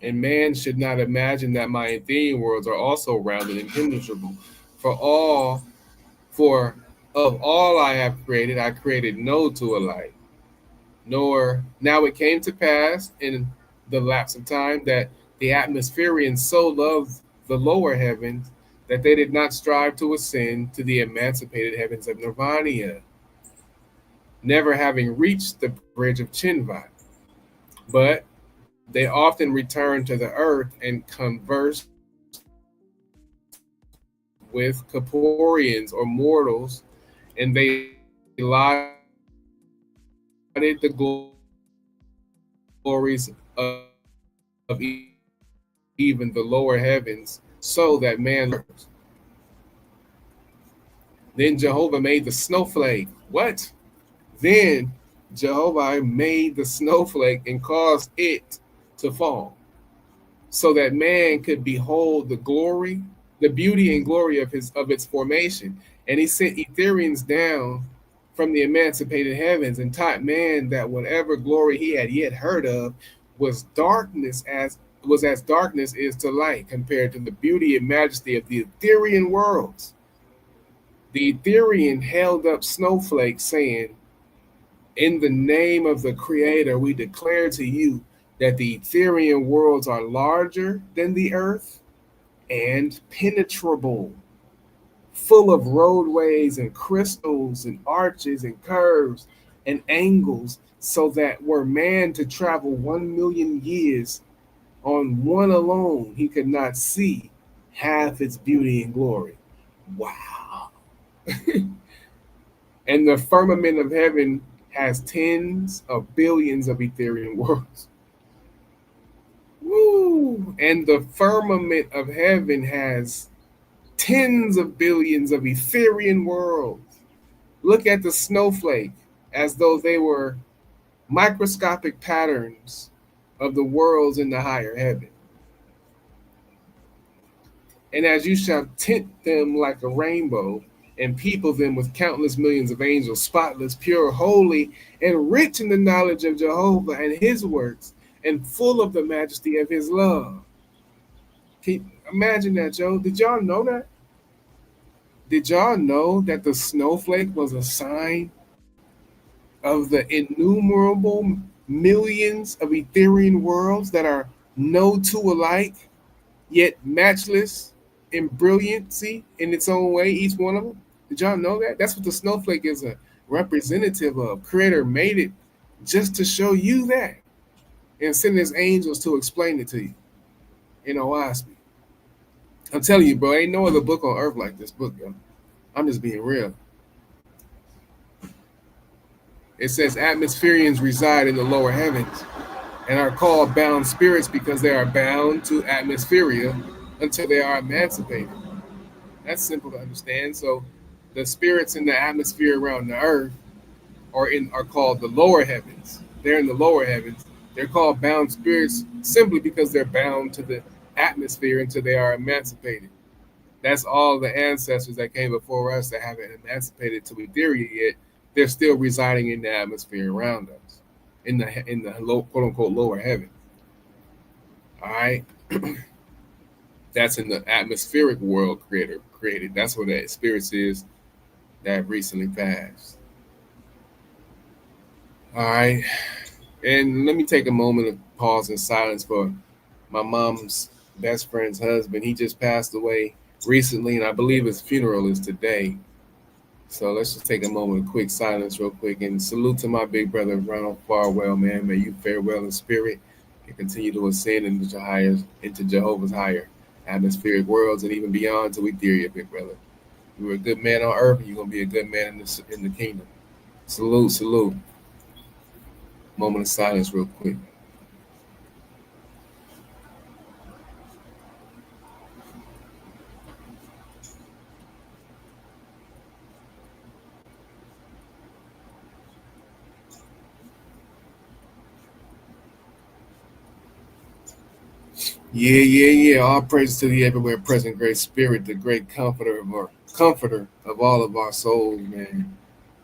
And man should not imagine that my ethereal worlds are also round and impenetrable. For of all I have created, I created no two alike. Nor now it came to pass in the lapse of time that the atmospherians so loved the lower heavens that they did not strive to ascend to the emancipated heavens of Nirvana, never having reached the bridge of ch1. But they often return to the earth and converse with corporeans or mortals, and they lauded the glories of even the lower heavens, so that man learns. Then Jehovah made the snowflake. What? Then Jehovah made the snowflake and caused it to fall. so that man could behold the glory, the beauty and glory of its formation. And he sent Etherians down from the emancipated heavens and taught man that whatever glory he had yet heard of was darkness as darkness is to light compared to the beauty and majesty of the Etherian worlds. The Etherian held up snowflakes, saying, "In the name of the Creator, we declare to you that the Etherian worlds are larger than the earth and penetrable, full of roadways and crystals and arches and curves and angles, so that were man to travel 1 million years on one alone, he could not see half its beauty and glory." Wow. And the firmament of heaven has tens of billions of Etherian worlds. Woo! And the firmament of heaven has tens of billions of Etherian worlds. Look at the snowflake as though they were microscopic patterns of the worlds in the higher heaven. And as you shall tint them like a rainbow, and people them with countless millions of angels, spotless, pure, holy, and rich in the knowledge of Jehovah and his works, and full of the majesty of his love. Can you imagine that, Joe? Did y'all know that? Did y'all know that the snowflake was a sign of the innumerable millions of Etherian worlds that are no two alike, yet matchless in brilliancy in its own way, each one of them? Did y'all know that? That's what the snowflake is a representative of. Creator made it just to show you that and send his angels to explain it to you in OSP. I'm telling you, bro, ain't no other book on earth like this book, yo. I'm just being real. It says atmospherians reside in the lower heavens and are called bound spirits because they are bound to atmospheria until they are emancipated. That's simple to understand. So the spirits in the atmosphere around the earth are called the lower heavens. They're in the lower heavens. They're called bound spirits simply because they're bound to the atmosphere until they are emancipated. That's all the ancestors that came before us that haven't emancipated to Etheria yet. They're still residing in the atmosphere around us, in the low, quote unquote lower heaven. All right, that's in the atmospheric world Creator created. That's where that spirits is that recently passed. All right, and let me take a moment of pause in silence for my mom's best friend's husband. He just passed away recently, and I believe his funeral is today. So let's just take a moment of quick silence real quick and salute to my big brother, Ronald Farwell, man. May you fare well in spirit and continue to ascend into Jehovah's higher atmospheric worlds and even beyond to Etheria, big brother. You were a good man on earth, and you're going to be a good man in the kingdom. Salute, salute. Moment of silence real quick. Yeah. All praise to the everywhere present great spirit, the great comforter of all of our souls, man.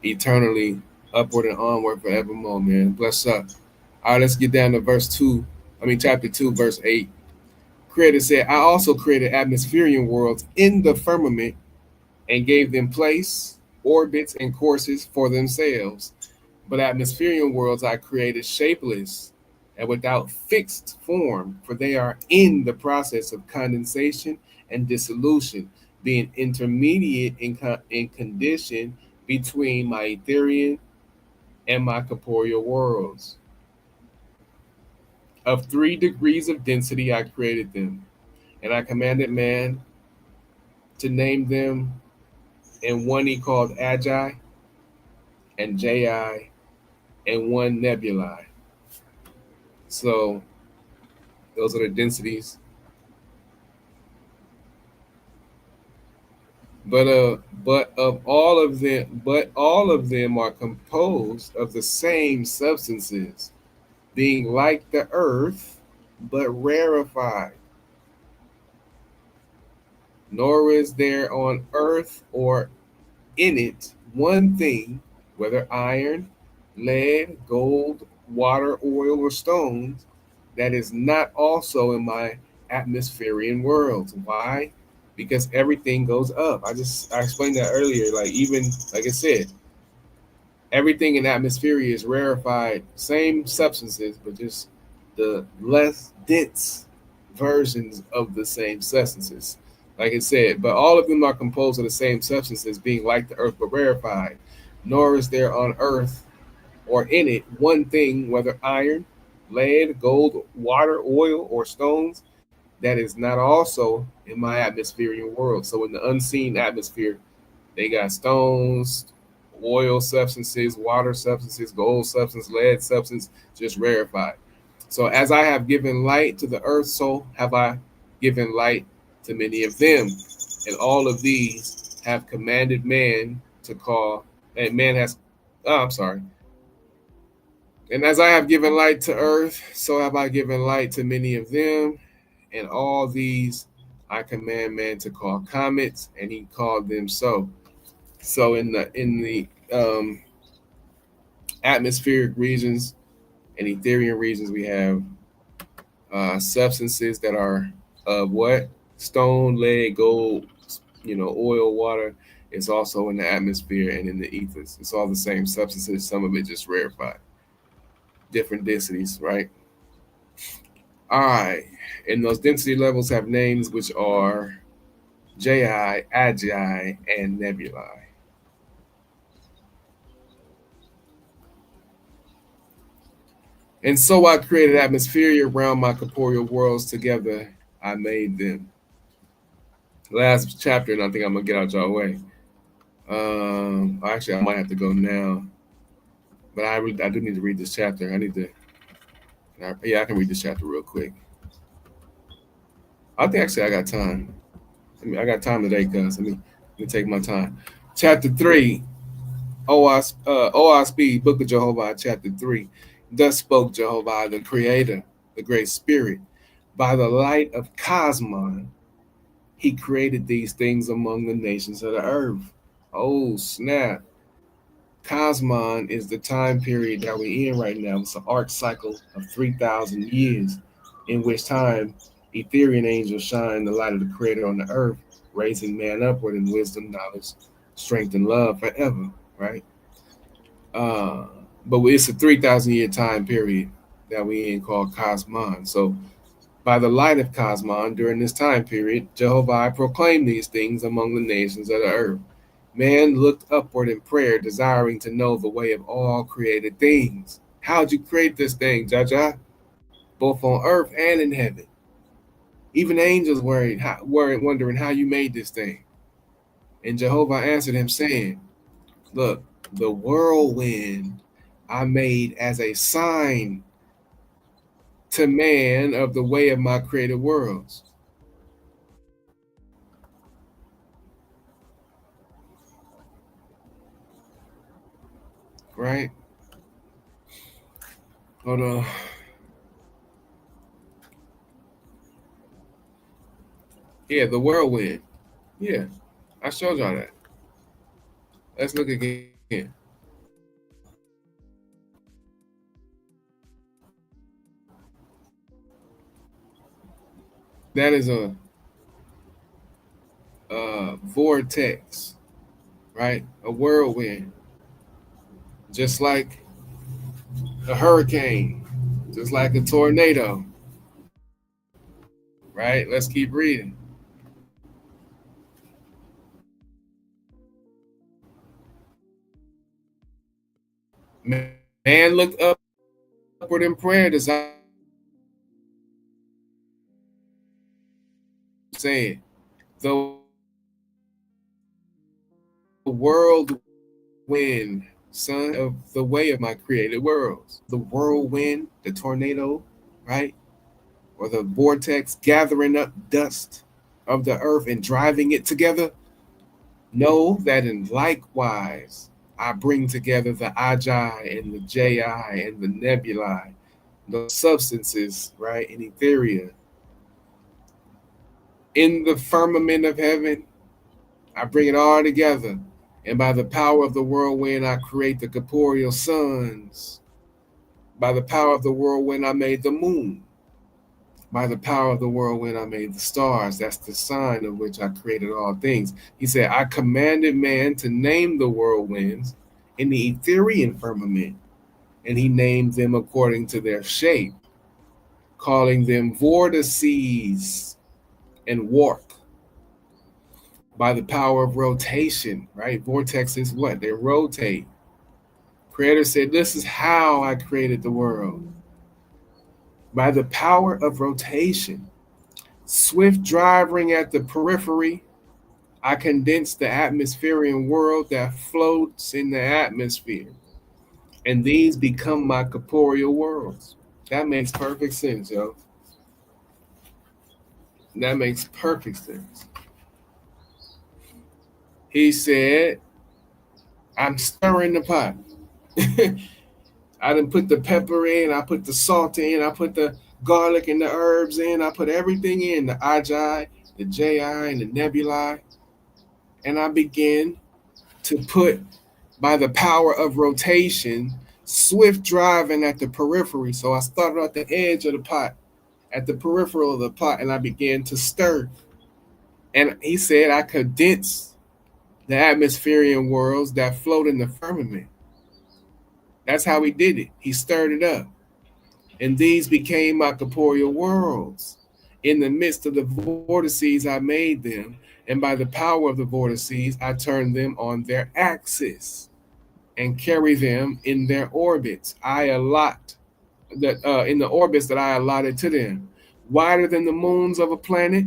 Eternally upward and onward forevermore, man. Bless up. All right, let's get down to chapter 2, verse 8. Creator said, I also created atmospherian worlds in the firmament and gave them place, orbits, and courses for themselves. But atmospherian worlds I created shapeless and without fixed form, for they are in the process of condensation and dissolution, being intermediate in condition between my Etherian and my corporeal worlds. Of 3 degrees of density I created them, and I commanded man to name them, and one he called Agi and Ji and one nebulae. So those are the densities. But all of them are composed of the same substances, being like the earth but rarefied. Nor is there on earth or in it one thing, whether iron, lead, gold, water, oil, or stones, that is not also in my atmospheric worlds. Why? Because everything goes up. I explained that earlier. Like, even like I said, everything in atmosphere is rarefied, same substances, but just the less dense versions of the same substances. Like I said, but all of them are composed of the same substances, being like the earth but rarefied. Nor is there on earth or in it one thing, whether iron, lead, gold, water, oil, or stones, that is not also in my atmospheric world. So in the unseen atmosphere, they got stones, oil substances, water substances, gold substance, lead substance, just rarefied. So as I have given light to the earth, so have I given light to many of them. And all of these have commanded man to call, and man has, oh, I'm sorry. And as I have given light to earth, so have I given light to many of them. And all these I command man to call comets, and he called them so. So in the atmospheric regions and etherian regions, we have substances that are of what? Stone, lead, gold, oil, water. It's also in the atmosphere and in the ethers. It's all the same substances. Some of it just rarefied, different densities, right? All right. And those density levels have names which are Ji, Agi, and nebulae. And so I created atmosphere around my corporeal worlds together. I made them. Last chapter, and I think I'm gonna get out y'all way. Actually, I might have to go now, but I do need to read this chapter. I need to. Yeah, I can read this chapter real quick. I think actually I got time. I got time today, cuz let me take my time. Chapter 3, OSB, Book of Jehovah, chapter 3. Thus spoke Jehovah, the Creator, the Great Spirit, by the light of Cosmon. He created these things among the nations of the earth. Oh, snap. Cosmon is the time period that we're in right now. It's an arc cycle of 3,000 years, in which time Etherian angels shine the light of the Creator on the earth, raising man upward in wisdom, knowledge, strength, and love forever, right? Uh, but it's a 3,000 year time period that we in called Cosmon. So by the light of Cosmon during this time period, Jehovah proclaimed these things among the nations of the earth. Man looked upward in prayer, desiring to know the way of all created things. How'd you create this thing, Jaja? Both on earth and in heaven. Even angels were wondering how you made this thing. And Jehovah answered him, saying, look, the whirlwind I made as a sign to man of the way of my created worlds. Right? Hold on. Yeah, the whirlwind. Yeah, I showed y'all that. Let's look again. That is a vortex, right? A whirlwind, just like a hurricane, just like a tornado, right? Let's keep reading. Man looked upward in prayer, saying, the whirlwind, son of the way of my created worlds. The whirlwind, the tornado, right? Or the vortex gathering up dust of the earth and driving it together. Know that in likewise I bring together the Agi and the Ji and the nebulae those substances, right, in etheria, in the firmament of heaven. I bring it all together. And by the power of the whirlwind, I create the corporeal suns. By the power of the whirlwind, I made the moon. By the power of the whirlwind, I made the stars. That's the sign of which I created all things. He said, I commanded man to name the whirlwinds in the Etherian firmament, and he named them according to their shape, calling them vortices and warp. By the power of rotation, right? Vortex is what? They rotate. Creator said, this is how I created the world. By the power of rotation, swift driving at the periphery, I condense the atmospheric world that floats in the atmosphere. And these become my corporeal worlds. That makes perfect sense, yo. That makes perfect sense. He said, I'm stirring the pot. I done put the pepper in, I put the salt in, I put the garlic and the herbs in, I put everything in, the Agi, the Ji, and the nebulae. And I begin to put, by the power of rotation, swift driving at the periphery. So I started at the edge of the pot, at the peripheral of the pot, and I began to stir. And he said, I condense the atmospheric worlds that float in the firmament. That's how he did it. He stirred it up. And these became my corporeal worlds. In the midst of the vortices, I made them. And by the power of the vortices, I turned them on their axis and carry them in their orbits. I allot that in the orbits that I allotted to them. Wider than the moons of a planet,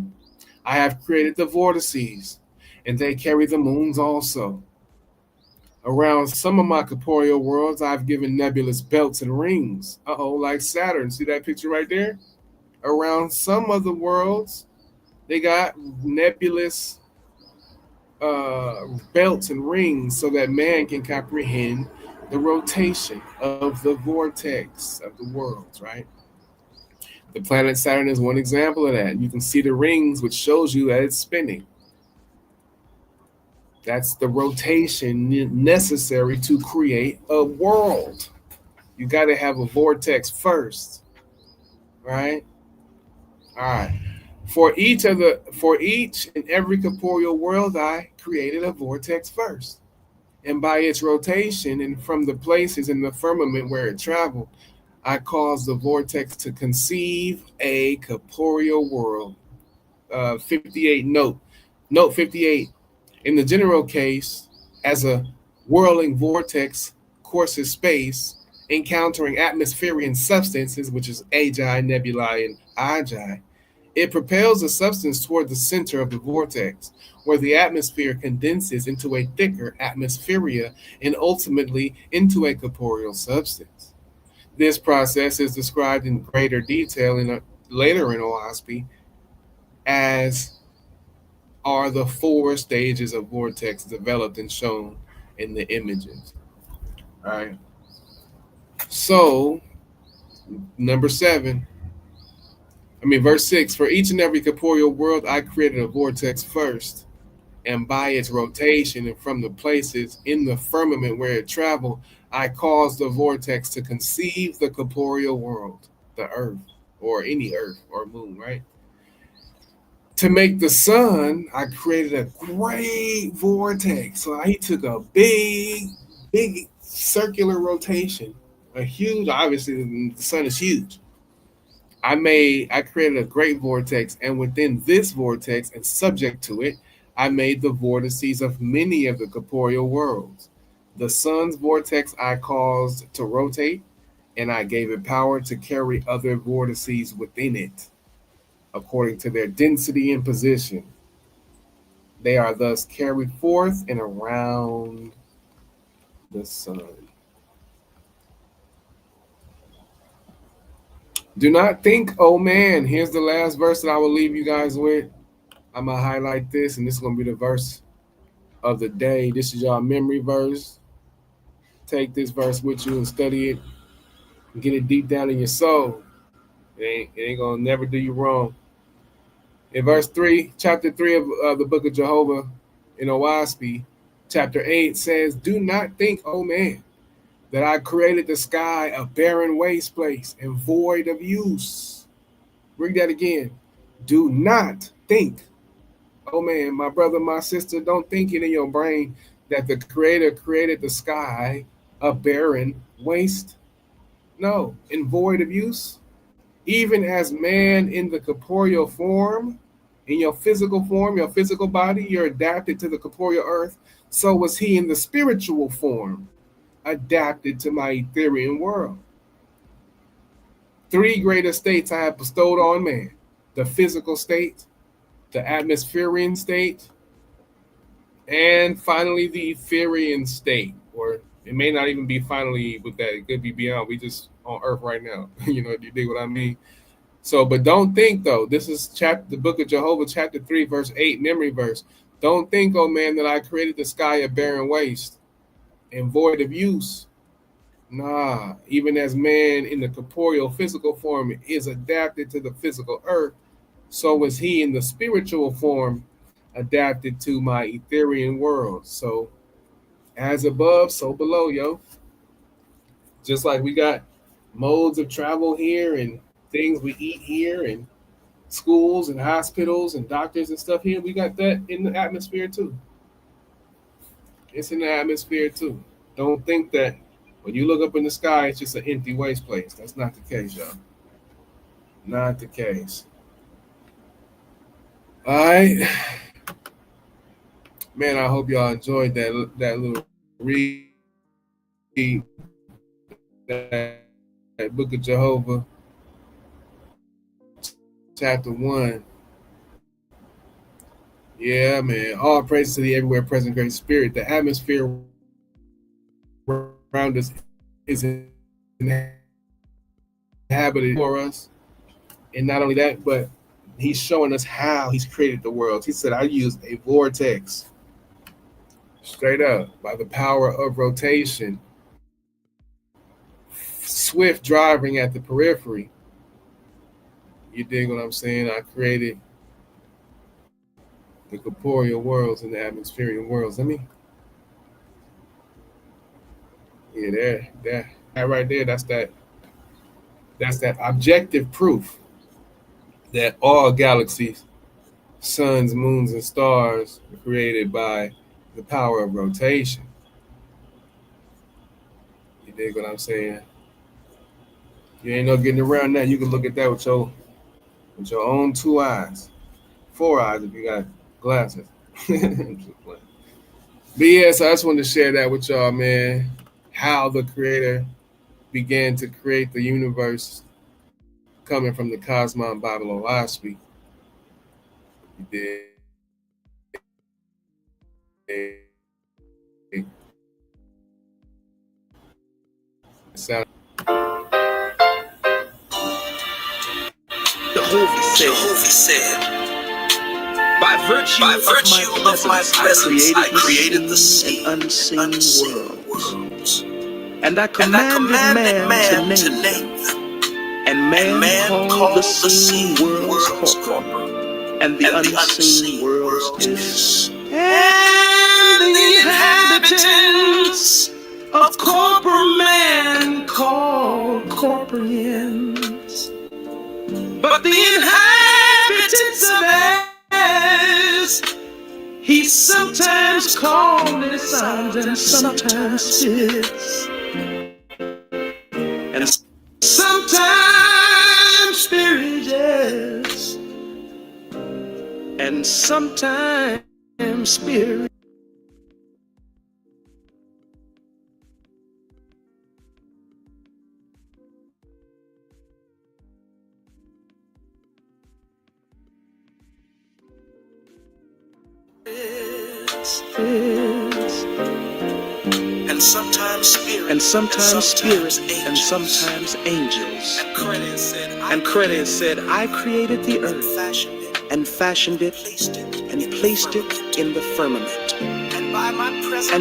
I have created the vortices, and they carry the moons also. Around some of my corporeal worlds, I've given nebulous belts and rings. Like Saturn. See that picture right there? Around some of the worlds, they got nebulous belts and rings so that man can comprehend the rotation of the vortex of the worlds, right? The planet Saturn is one example of that. You can see the rings, which shows you that it's spinning. That's the rotation necessary to create a world. You got to have a vortex first, right? All right. For each and every corporeal world, I created a vortex first. And by its rotation and from the places in the firmament where it traveled, I caused the vortex to conceive a corporeal world. 58 Note 58. In the general case, as a whirling vortex courses space, encountering atmospheric substances, which is Agi, nebulae, and Agi, it propels the substance toward the center of the vortex, where the atmosphere condenses into a thicker atmosphere and ultimately into a corporeal substance. This process is described in greater detail later in OSP as are the 4 stages of vortex developed and shown in the images. All right. So, verse 6, for each and every corporeal world, I created a vortex first, and by its rotation and from the places in the firmament where it traveled, I caused the vortex to conceive the corporeal world, the earth, or any earth or moon, right? To make the sun, I created a great vortex. So he took a big circular rotation, a huge, obviously the sun is huge. I created a great vortex, and within this vortex and subject to it, I made the vortices of many of the corporeal worlds. The sun's vortex I caused to rotate, and I gave it power to carry other vortices within it, according to their density and position. They are thus carried forth and around the sun. Do not think, oh man, here's the last verse that I will leave you guys with. I'm going to highlight this, and this is going to be the verse of the day. This is your memory verse. Take this verse with you and study it. Get it deep down in your soul. It ain't gonna never do you wrong. In verse 3, chapter 3 of the book of Jehovah in Owaspi, chapter 8 says, "Do not think, O man, that I created the sky a barren waste place and void of use." Read that again. Do not think, oh man, my brother, my sister, don't think it in your brain that the Creator created the sky a barren waste. No, and void of use. Even as man in the corporeal form, in your physical form, your physical body, you're adapted to the corporeal earth. So was he in the spiritual form, adapted to my ethereal world. 3 greater states I have bestowed on man: the physical state, the atmospheric state, and finally the etherian state. Or it may not even be finally with that, it could be beyond. We just on earth right now. You dig what I mean? So, but don't think though, this is the book of Jehovah, chapter 3, verse 8, memory verse. Don't think, oh man, that I created the sky a barren waste and void of use. Nah, even as man in the corporeal physical form is adapted to the physical earth, so was he in the spiritual form adapted to my ethereal world. So as above, so below, yo. Just like we got modes of travel here and things we eat here and schools and hospitals and doctors and stuff here, we got that in the atmosphere too. It's in the atmosphere too. Don't think that when you look up in the sky, it's just an empty waste place. That's not the case, y'all. Not the case. All right. Man, I hope y'all enjoyed that little read, that book of Jehovah, chapter 1. Yeah, man. All praise to the everywhere present great spirit. The atmosphere around us is inhabited for us. And not only that, but he's showing us how he's created the world. He said, I used a vortex, straight up, by the power of rotation, swift driving at the periphery. You dig what I'm saying? I created the corporeal worlds and the atmospheric worlds. That right there, that's that objective proof that all galaxies, suns, moons, and stars were created by the power of rotation. You dig what I'm saying? You ain't no getting around that. You can look at that with your own 2 eyes, 4 eyes if you got glasses. But yeah, so I just wanted to share that with y'all, man. How the Creator began to create the universe, coming from the Cosmon Bible of Ospie. You did. Jehovih said, by virtue of my presence, I created the seen and unseen worlds. And I commanded man to name them. And man called the seen worlds corporal, and the unseen worlds is. And the inhabitants of corporal man called corporeans. But the inhabitants of airs, he sometimes called in sounds and sometimes spirits, and sometimes spirits, yes, and sometimes spirits. And sometimes spirits, and sometimes angels. And Credit said, I created the earth, and fashioned it, and placed it in the firmament.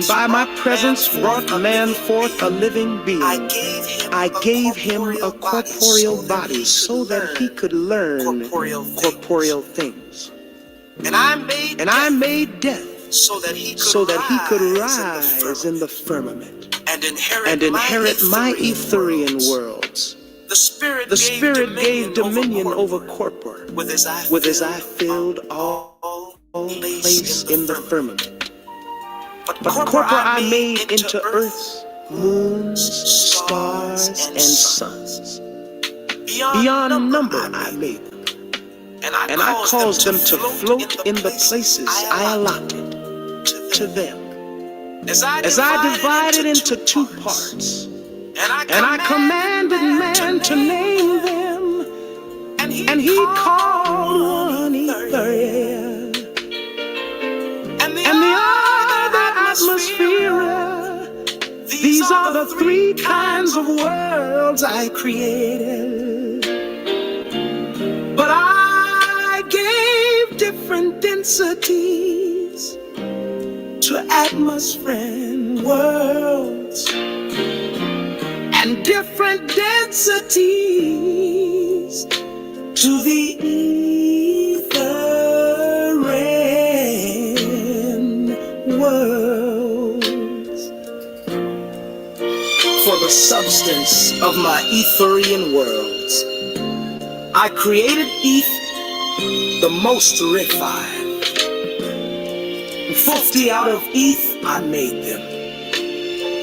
by my presence brought man forth a living being. I gave him a corporeal body so that he could learn corporeal things. And I made death so that he could rise in the firmament and inherit my Etherian worlds. The Spirit gave dominion over corpora with his eye filled all place in the firmament. But corpora I made into earths, moons, stars, and suns. Beyond number I made them, and I caused them to float in the places I allotted to them. As I divided into two parts, and I commanded man to name them, and he called one Ether, and the other atmosphere. These are the three kinds of worlds I created. But I gave different densities to atmosphere and worlds, and different densities to the Etherian worlds. For the substance of my Etherian worlds, I created Eth, the most refined. 50 out of Eth I made them.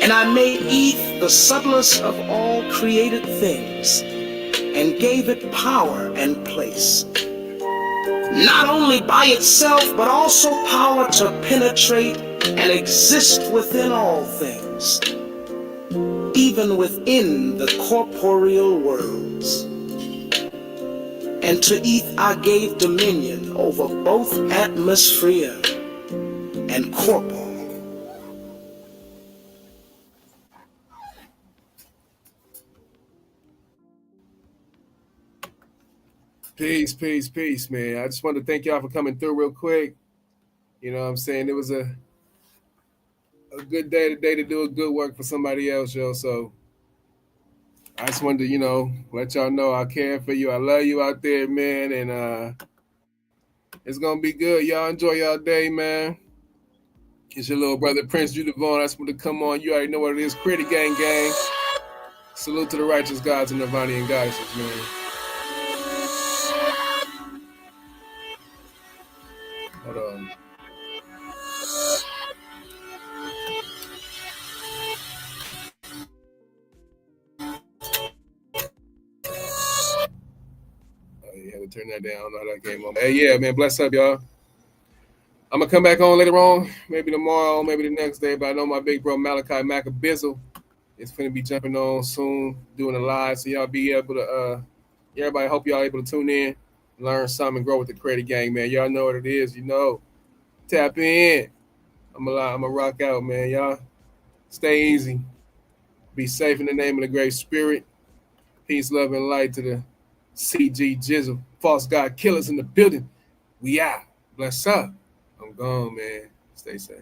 And I made Eth the subtlest of all created things, and gave it power and place. Not only by itself, but also power to penetrate and exist within all things, even within the corporeal worlds. And to Eth I gave dominion over both atmosphere and corporal. Peace, peace, peace, man. I just wanted to thank y'all for coming through real quick. You know what I'm saying? It was a good day today to do a good work for somebody else, yo. So I just wanted to, let y'all know I care for you. I love you out there, man. And it's going to be good. Y'all enjoy y'all day, man. It's your little brother, Prince Judavon. I just want to come on. You already know what it is. Credit gang gang. Salute to the righteous gods and Nirvanian goddesses, man. Hold on. You had to turn that down. I don't know how that came on. Hey, yeah, man. Bless up, y'all. I'm going to come back on later on. Maybe tomorrow, maybe the next day. But I know my big bro, Malachi Macabizzle, is going to be jumping on soon, doing a live. So y'all be able to, everybody, hope y'all able to tune in, learn something, and grow with the Credit Gang, man. Y'all know what it is. Tap in. I'm going to rock out, man. Y'all stay easy. Be safe in the name of the Great Spirit. Peace, love, and light to the CG Jizzle. False God killers in the building. We out. Bless up. I'm gone, man. Stay safe.